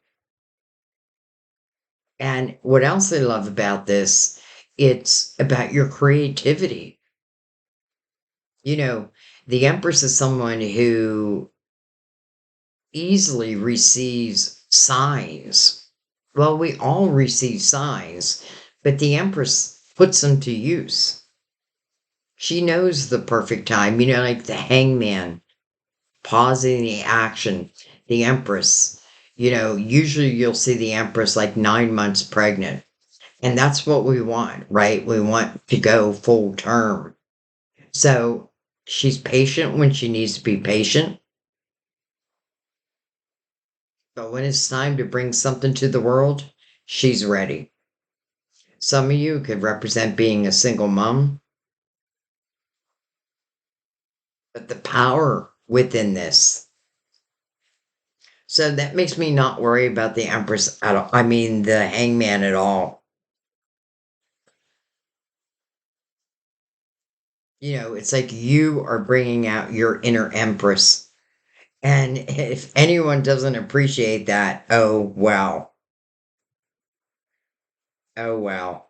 And what else I love about this, it's about your creativity. You know, the Empress is someone who easily receives signs. Well, we all receive signs, but the Empress puts them to use. She knows the perfect time, like the hangman, pausing the action, the Empress. Usually you'll see the Empress like 9 months pregnant. And that's what we want, right? We want to go full term. So she's patient when she needs to be patient. But when it's time to bring something to the world, she's ready. Some of you could represent being a single mom, but the power within this. So that makes me not worry about the Empress at all. I mean, the hangman at all. It's like you are bringing out your inner Empress. And if anyone doesn't appreciate that, oh, well. Oh, well.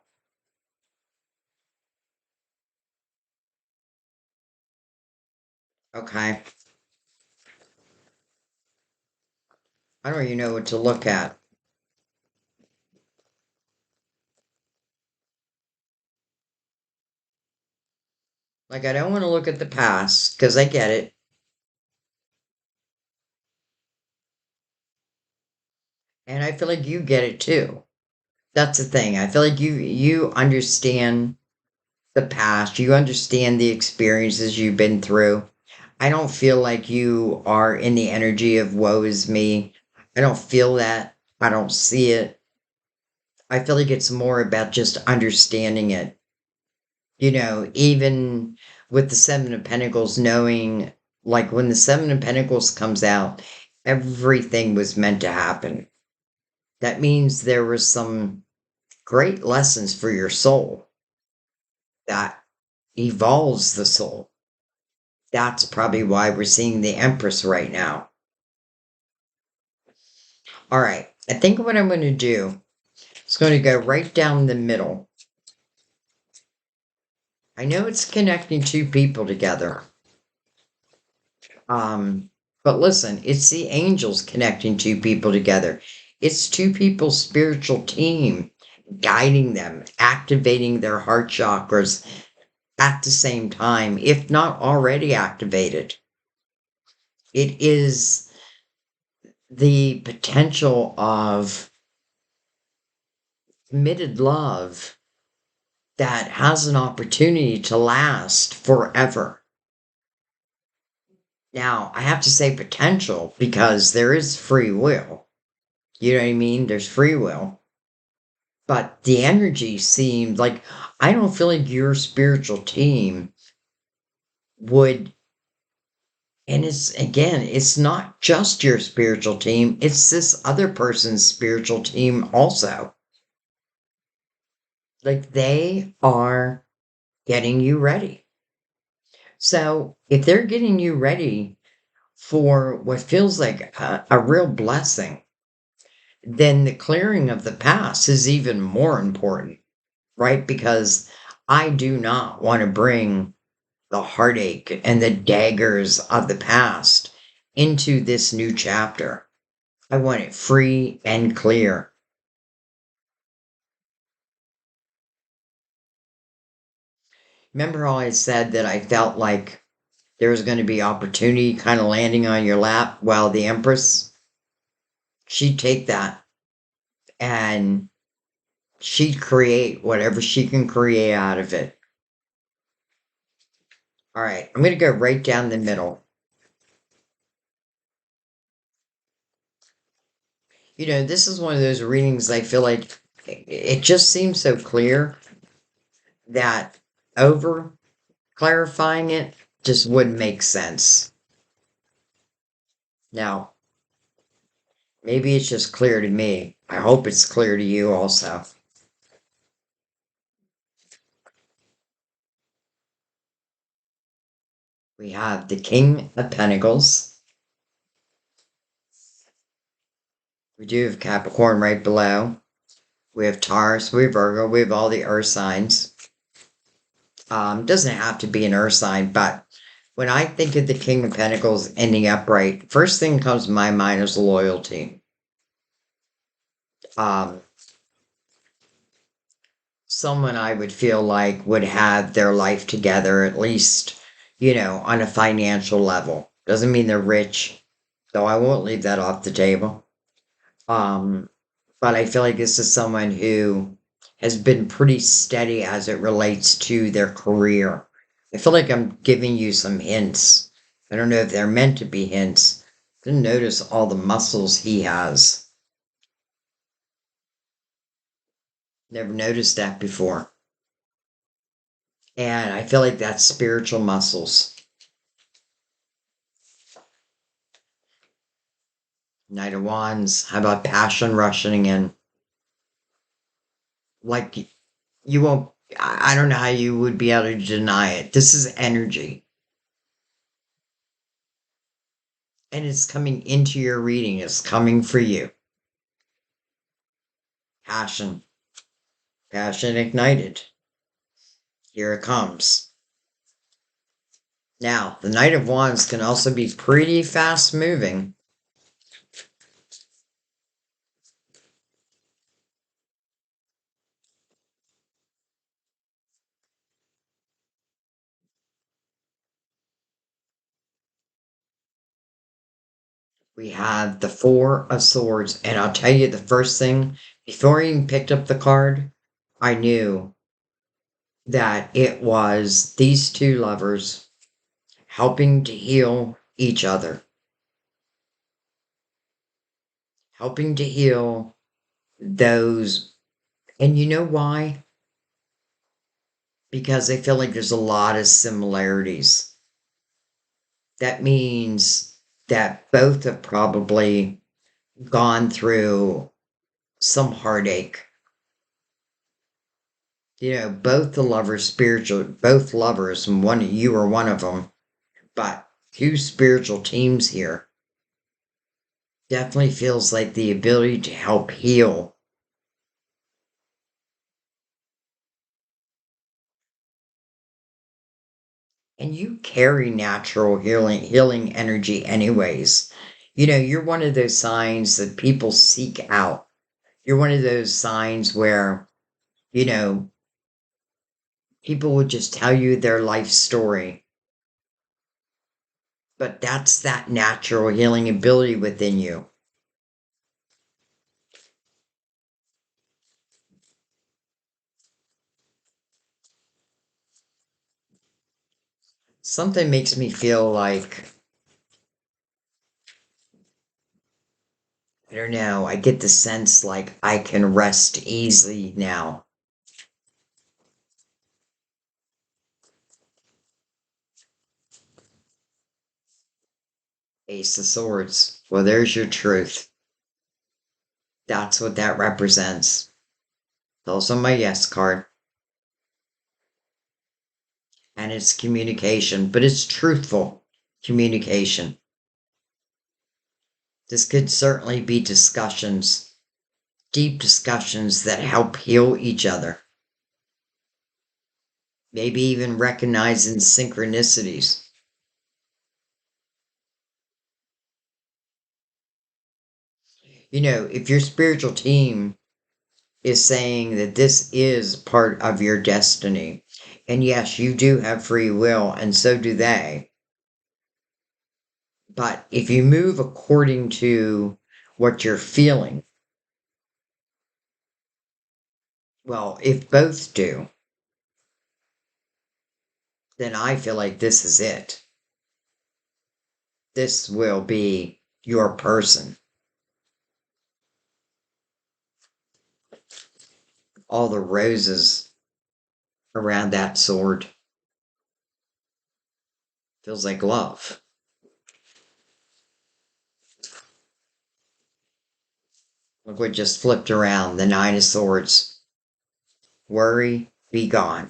Okay. I don't even know what to look at. Like, I don't want to look at the past because I get it. And I feel like you get it too. That's the thing. I feel like you understand the past. You understand the experiences you've been through. I don't feel like you are in the energy of woe is me. I don't feel that. I don't see it. I feel like it's more about just understanding it. Even with the Seven of Pentacles, knowing like when the Seven of Pentacles comes out, everything was meant to happen. That means there was some great lessons for your soul that evolves the soul. That's probably why we're seeing the Empress right now. All right, I think what I'm going to do is going to go right down the middle. I know it's connecting two people together. But listen, it's the angels connecting two people together. It's two people's spiritual team guiding them, activating their heart chakras at the same time, if not already activated. It is the potential of committed love that has an opportunity to last forever. Now, I have to say potential because there is free will. You know what I mean? There's free will. But the energy seemed like I don't feel like your spiritual team would. And it's again, it's not just your spiritual team, it's this other person's spiritual team also. Like they are getting you ready. So if they're getting you ready for what feels like a real blessing, then the clearing of the past is even more important, right? Because I do not want to bring the heartache and the daggers of the past into this new chapter. I want it free and clear. Remember how I said that I felt like there was going to be opportunity kind of landing on your lap? Well, the Empress, she'd take that and she'd create whatever she can create out of it. All right, I'm going to go right down the middle. This is one of those readings I feel like it just seems so clear that over clarifying it just wouldn't make sense. Now, maybe it's just clear to me. I hope it's clear to you also. We have the King of Pentacles. We do have Capricorn right below. We have Taurus, we have Virgo, we have all the earth signs. Doesn't have to be an earth sign, but When I think of the King of Pentacles ending upright, first thing that comes to my mind is loyalty. Um, Someone I would feel like would have their life together, at least, on a financial level. Doesn't mean they're rich, though I won't leave that off the table. Um, but I feel like this is someone who has been pretty steady as it relates to their career. I feel like I'm giving you some hints. I don't know if they're meant to be hints. Didn't notice all the muscles he has. Never noticed that before. And I feel like that's spiritual muscles. Knight of Wands. How about passion rushing in? Like, you won't, I don't know how you would be able to deny it. This is energy. And it's coming into your reading. It's coming for you. Passion. Passion ignited. Here it comes. Now, the Knight of Wands can also be pretty fast moving. We have the Four of Swords. And I'll tell you the first thing, before I even picked up the card, I knew that it was these two lovers helping to heal each other, helping to heal those. And you know why? Because I feel like there's a lot of similarities. That means that both have probably gone through some heartache. Both the lovers spiritual, both lovers, and you are one of them, but two spiritual teams here. Definitely feels like the ability to help heal. And you carry natural healing energy anyways. You're one of those signs that people seek out. You're one of those signs where, you know, people would just tell you their life story. But that's that natural healing ability within you. Something makes me feel like, I don't know, I get the sense like I can rest easy now. Ace of Swords. Well, there's your truth. That's what that represents. It's also my yes card. And it's communication, but it's truthful communication. This could certainly be discussions, deep discussions that help heal each other. Maybe even recognizing synchronicities. If your spiritual team is saying that this is part of your destiny, and yes, you do have free will, and so do they. But if you move according to what you're feeling, well, if both do, then I feel like this is it. This will be your person. All the roses around that sword. Feels like love. Look what just flipped around, the Nine of Swords. Worry, be gone.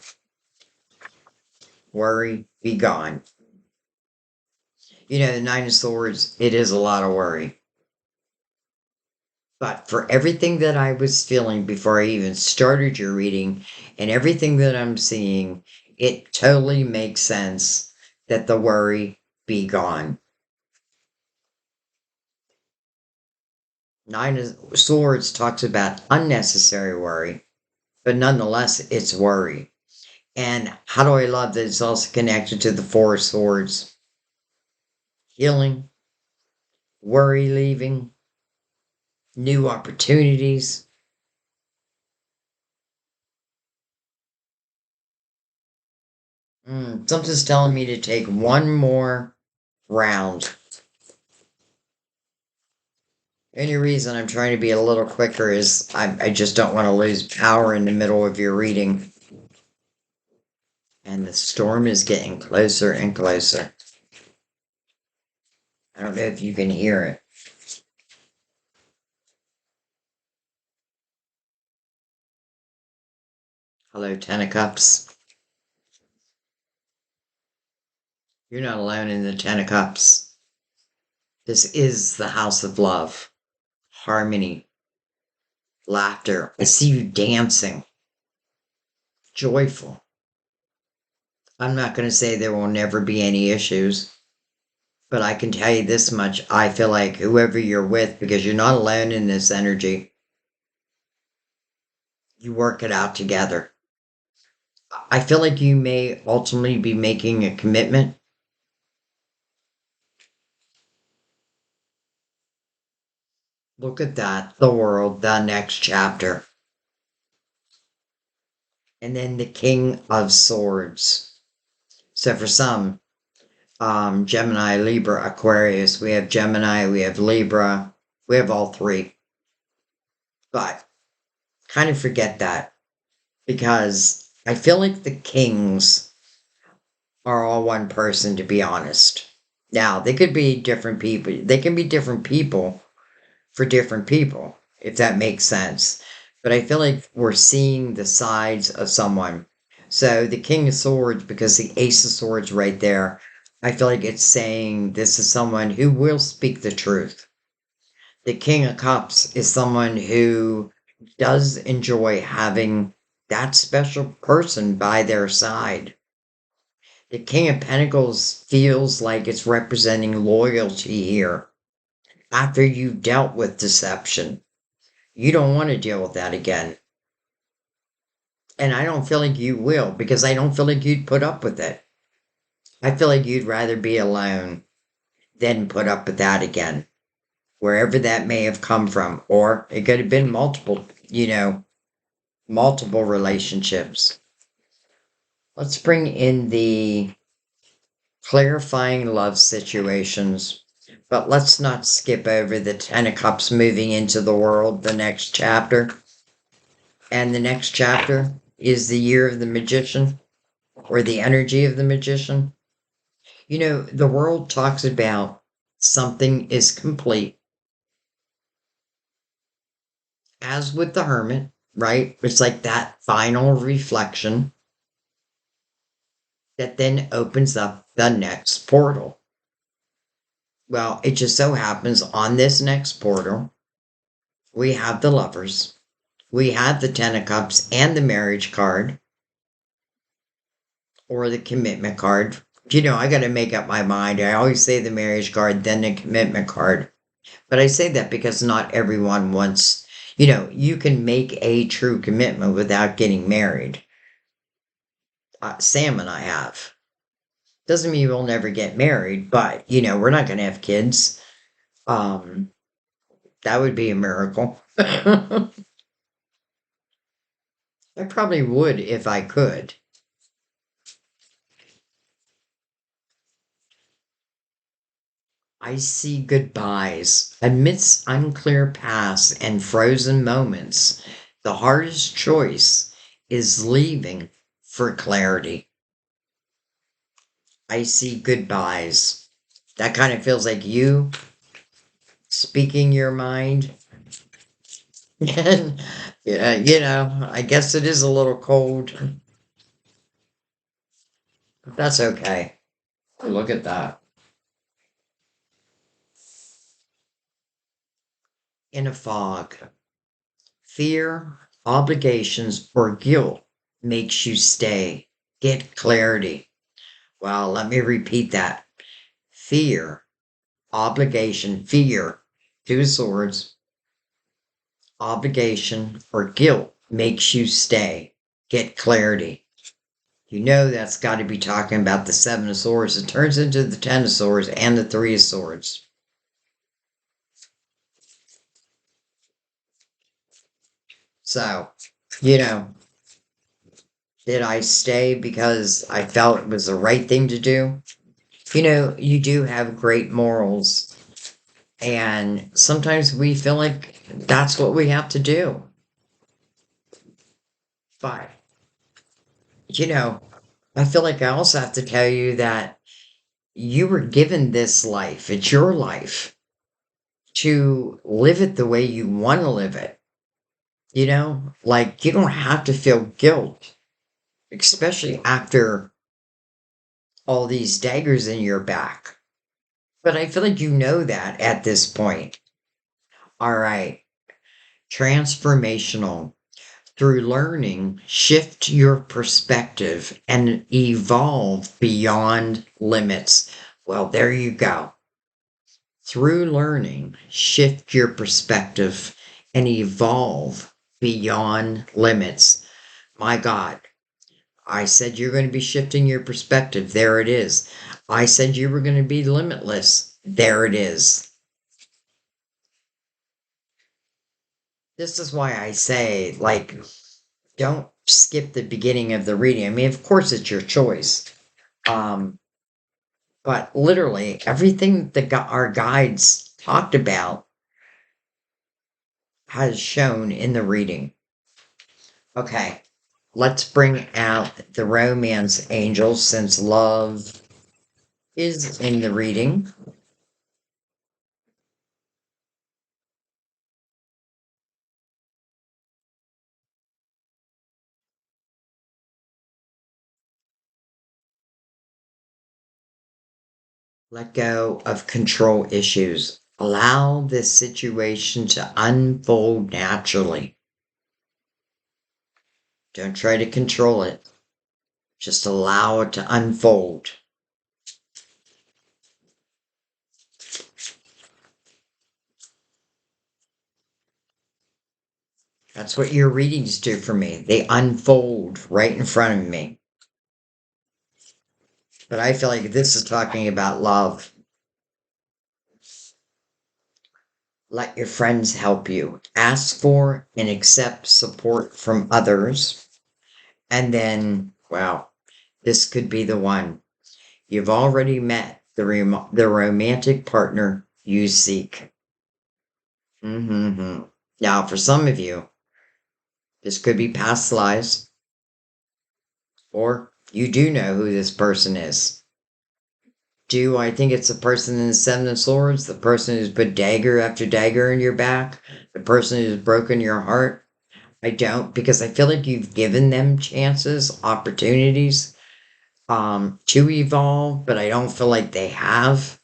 Worry, be gone. The Nine of Swords, it is a lot of worry. But for everything that I was feeling before I even started your reading and everything that I'm seeing, it totally makes sense that the worry be gone. Nine of Swords talks about unnecessary worry, but nonetheless, it's worry. And how do I love that it's also connected to the Four of Swords? Healing, worry leaving, new opportunities. Something's telling me to take one more round. Any reason I'm trying to be a little quicker is I just don't want to lose power in the middle of your reading. And the storm is getting closer and closer. I don't know if you can hear it. Hello, Ten of Cups. You're not alone in the Ten of Cups. This is the house of love, harmony, laughter. I see you dancing, joyful. I'm not going to say there will never be any issues, but I can tell you this much. I feel like whoever you're with, because you're not alone in this energy, you work it out together. I feel like you may ultimately be making a commitment. Look at that, the world, the next chapter. And then the King of Swords. So for some, Gemini, Libra, Aquarius, we have Gemini, we have Libra, we have all three. But kind of forget that because I feel like the kings are all one person, to be honest. Now, they could be different people. They can be different people for different people, if that makes sense. But I feel like we're seeing the sides of someone. So the King of Swords, because the Ace of Swords right there, I feel like it's saying this is someone who will speak the truth. The King of Cups is someone who does enjoy having that special person by their side. The King of Pentacles feels like it's representing loyalty here. After you've dealt with deception, you don't want to deal with that again. And I don't feel like you will, because I don't feel like you'd put up with it. I feel like you'd rather be alone than put up with that again, wherever that may have come from. Or it could have been multiple, multiple relationships. Let's bring in the clarifying love situations. But let's not skip over the Ten of Cups moving into the world, the next chapter. And the next chapter is the year of the magician, or the energy of the magician. The world talks about something is complete. As with the hermit, right? It's like that final reflection that then opens up the next portal. Well, it just so happens on this next portal, we have the lovers. We have the Ten of Cups and the marriage card, or the commitment card. I got to make up my mind. I always say the marriage card, then the commitment card. But I say that because not everyone wants, you can make a true commitment without getting married. Sam and I have. Doesn't mean we'll never get married, but, we're not going to have kids. That would be a miracle. I probably would if I could. I see goodbyes amidst unclear paths and frozen moments. The hardest choice is leaving for clarity. I see goodbyes. That kind of feels like you speaking your mind. And, yeah, I guess it is a little cold. But that's okay. Look at that. In a fog. Fear, obligations, or guilt makes you stay. Get clarity. Well, let me repeat that. Fear, obligation, fear, two swords, obligation or guilt makes you stay. Get clarity. You know that's got to be talking about the Seven of Swords. It turns into the Ten of Swords and the Three of Swords. So, you know, did I stay because I felt it was the right thing to do? You know, you do have great morals, and sometimes we feel like that's what we have to do. But, you know, I feel like I also have to tell you that you were given this life, it's your life, to live it the way you want to live it. You know, like you don't have to feel guilt, especially after all these daggers in your back. But I feel like you know that at this point. All right, transformational. Through learning, shift your perspective and evolve beyond limits. Well, there you go. Through learning, shift your perspective and evolve beyond limits. My God, I said you're going to be shifting your perspective. There it is. I said you were going to be limitless. There it is. This is why I say, like, don't skip the beginning of the reading. I mean, of course, it's your choice. Um, but literally, everything that our guides talked about has shown in the reading. Okay, let's bring out the romance angels since love is in the reading. Let go of control issues. Allow this situation to unfold naturally. Don't try to control it. Just allow it to unfold. That's what your readings do for me. They unfold right in front of me. But I feel like this is talking about love. Let your friends help you. Ask for and accept support from others. And then, well, this could be the one. You've already met the romantic partner you seek. Mm-hmm. Now, for some of you, this could be past lives, or you do know who this person is. Do I think it's the person in the Seven of Swords? The person who's put dagger after dagger in your back? The person who's broken your heart? I don't, because I feel like you've given them chances, opportunities, to evolve, but I don't feel like they have.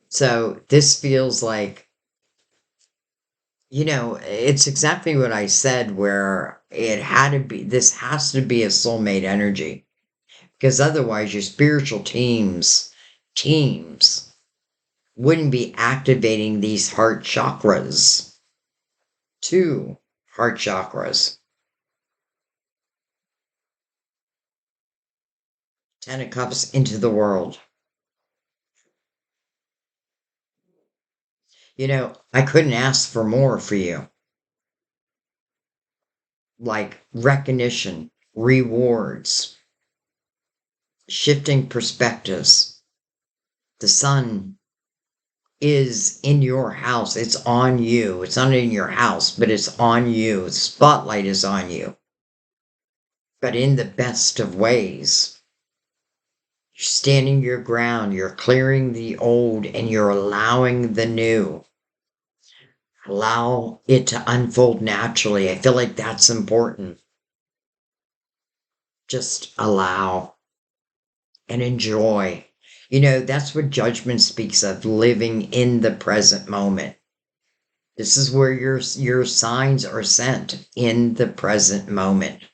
So this feels like, it's exactly what I said, where this has to be a soulmate energy, because otherwise your spiritual teams wouldn't be activating these heart chakras. Two heart chakras. Ten of Cups into the world. I couldn't ask for more for you. Like recognition, rewards, shifting perspectives. The sun is in your house. It's on you. It's not in your house, but it's on you. The spotlight is on you. But in the best of ways. You're standing your ground. You're clearing the old and you're allowing the new. Allow it to unfold naturally. I feel like that's important. Just allow and enjoy. That's what judgment speaks of, living in the present moment. This is where your signs are sent, in the present moment.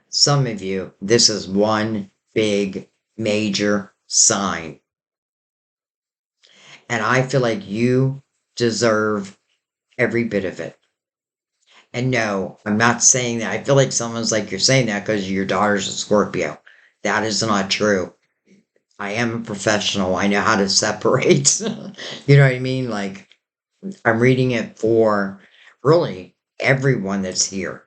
Some of you, this is one big major sign. And I feel like you deserve every bit of it. And no, I'm not saying that. I feel like someone's like, you're saying that because your daughter's a Scorpio. That is not true. I am a professional. I know how to separate. You know what I mean? Like, I'm reading it for really everyone that's here.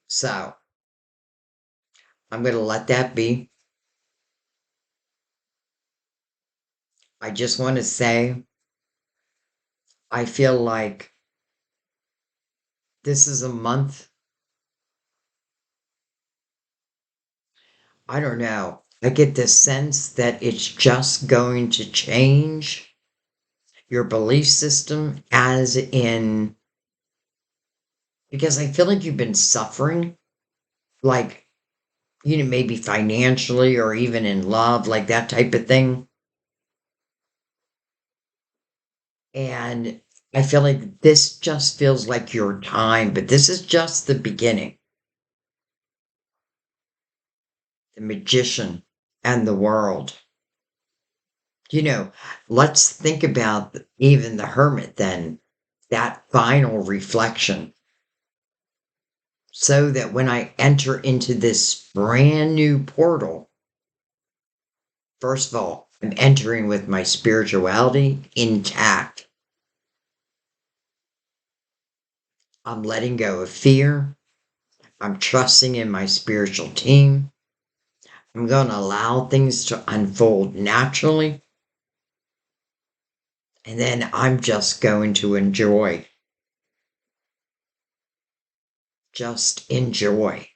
So, I'm going to let that be. I just want to say, I feel like this is a month. I don't know. I get this sense that it's just going to change your belief system, as in, because I feel like you've been suffering, like, maybe financially or even in love, like that type of thing. And I feel like this just feels like your time, but this is just the beginning. The magician and the world. Let's think about even the hermit then, that final reflection. So that when I enter into this brand new portal, first of all, I'm entering with my spirituality intact. I'm letting go of fear. I'm trusting in my spiritual team. I'm going to allow things to unfold naturally. And then I'm just going to enjoy. Just enjoy.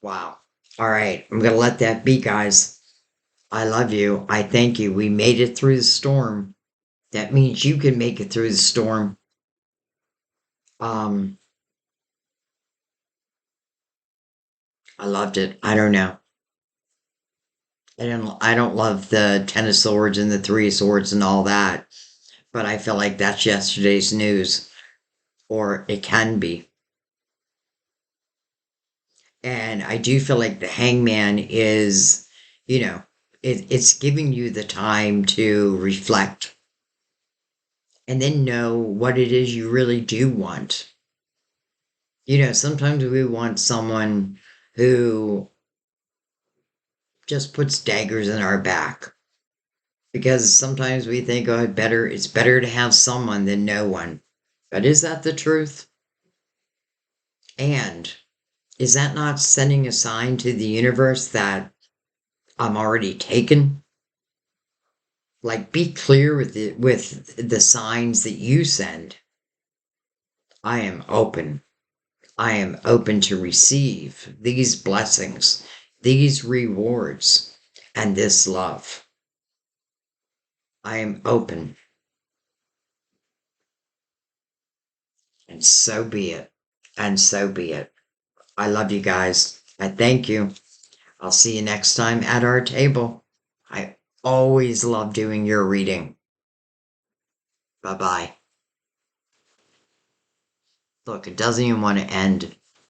Wow. All right. I'm going to let that be, guys. I love you. I thank you. We made it through the storm. That means you can make it through the storm. Um, I loved it. I don't know. I don't love the Ten of Swords and the Three of Swords and all that, but I feel like that's yesterday's news, or it can be. And I do feel like the Hangman is, you know, it's giving you the time to reflect and then know what it is you really do want. Sometimes we want someone who just puts daggers in our back, because sometimes we think, oh, it's better to have someone than no one. But is that the truth? And is that not sending a sign to the universe that I'm already taken? Like, be clear with the signs that you send. I am open. I am open to receive these blessings, these rewards, and this love. I am open. And so be it. And so be it. I love you guys. I thank you. I'll see you next time at our table. I always love doing your reading. Bye bye. Look, it doesn't even want to end.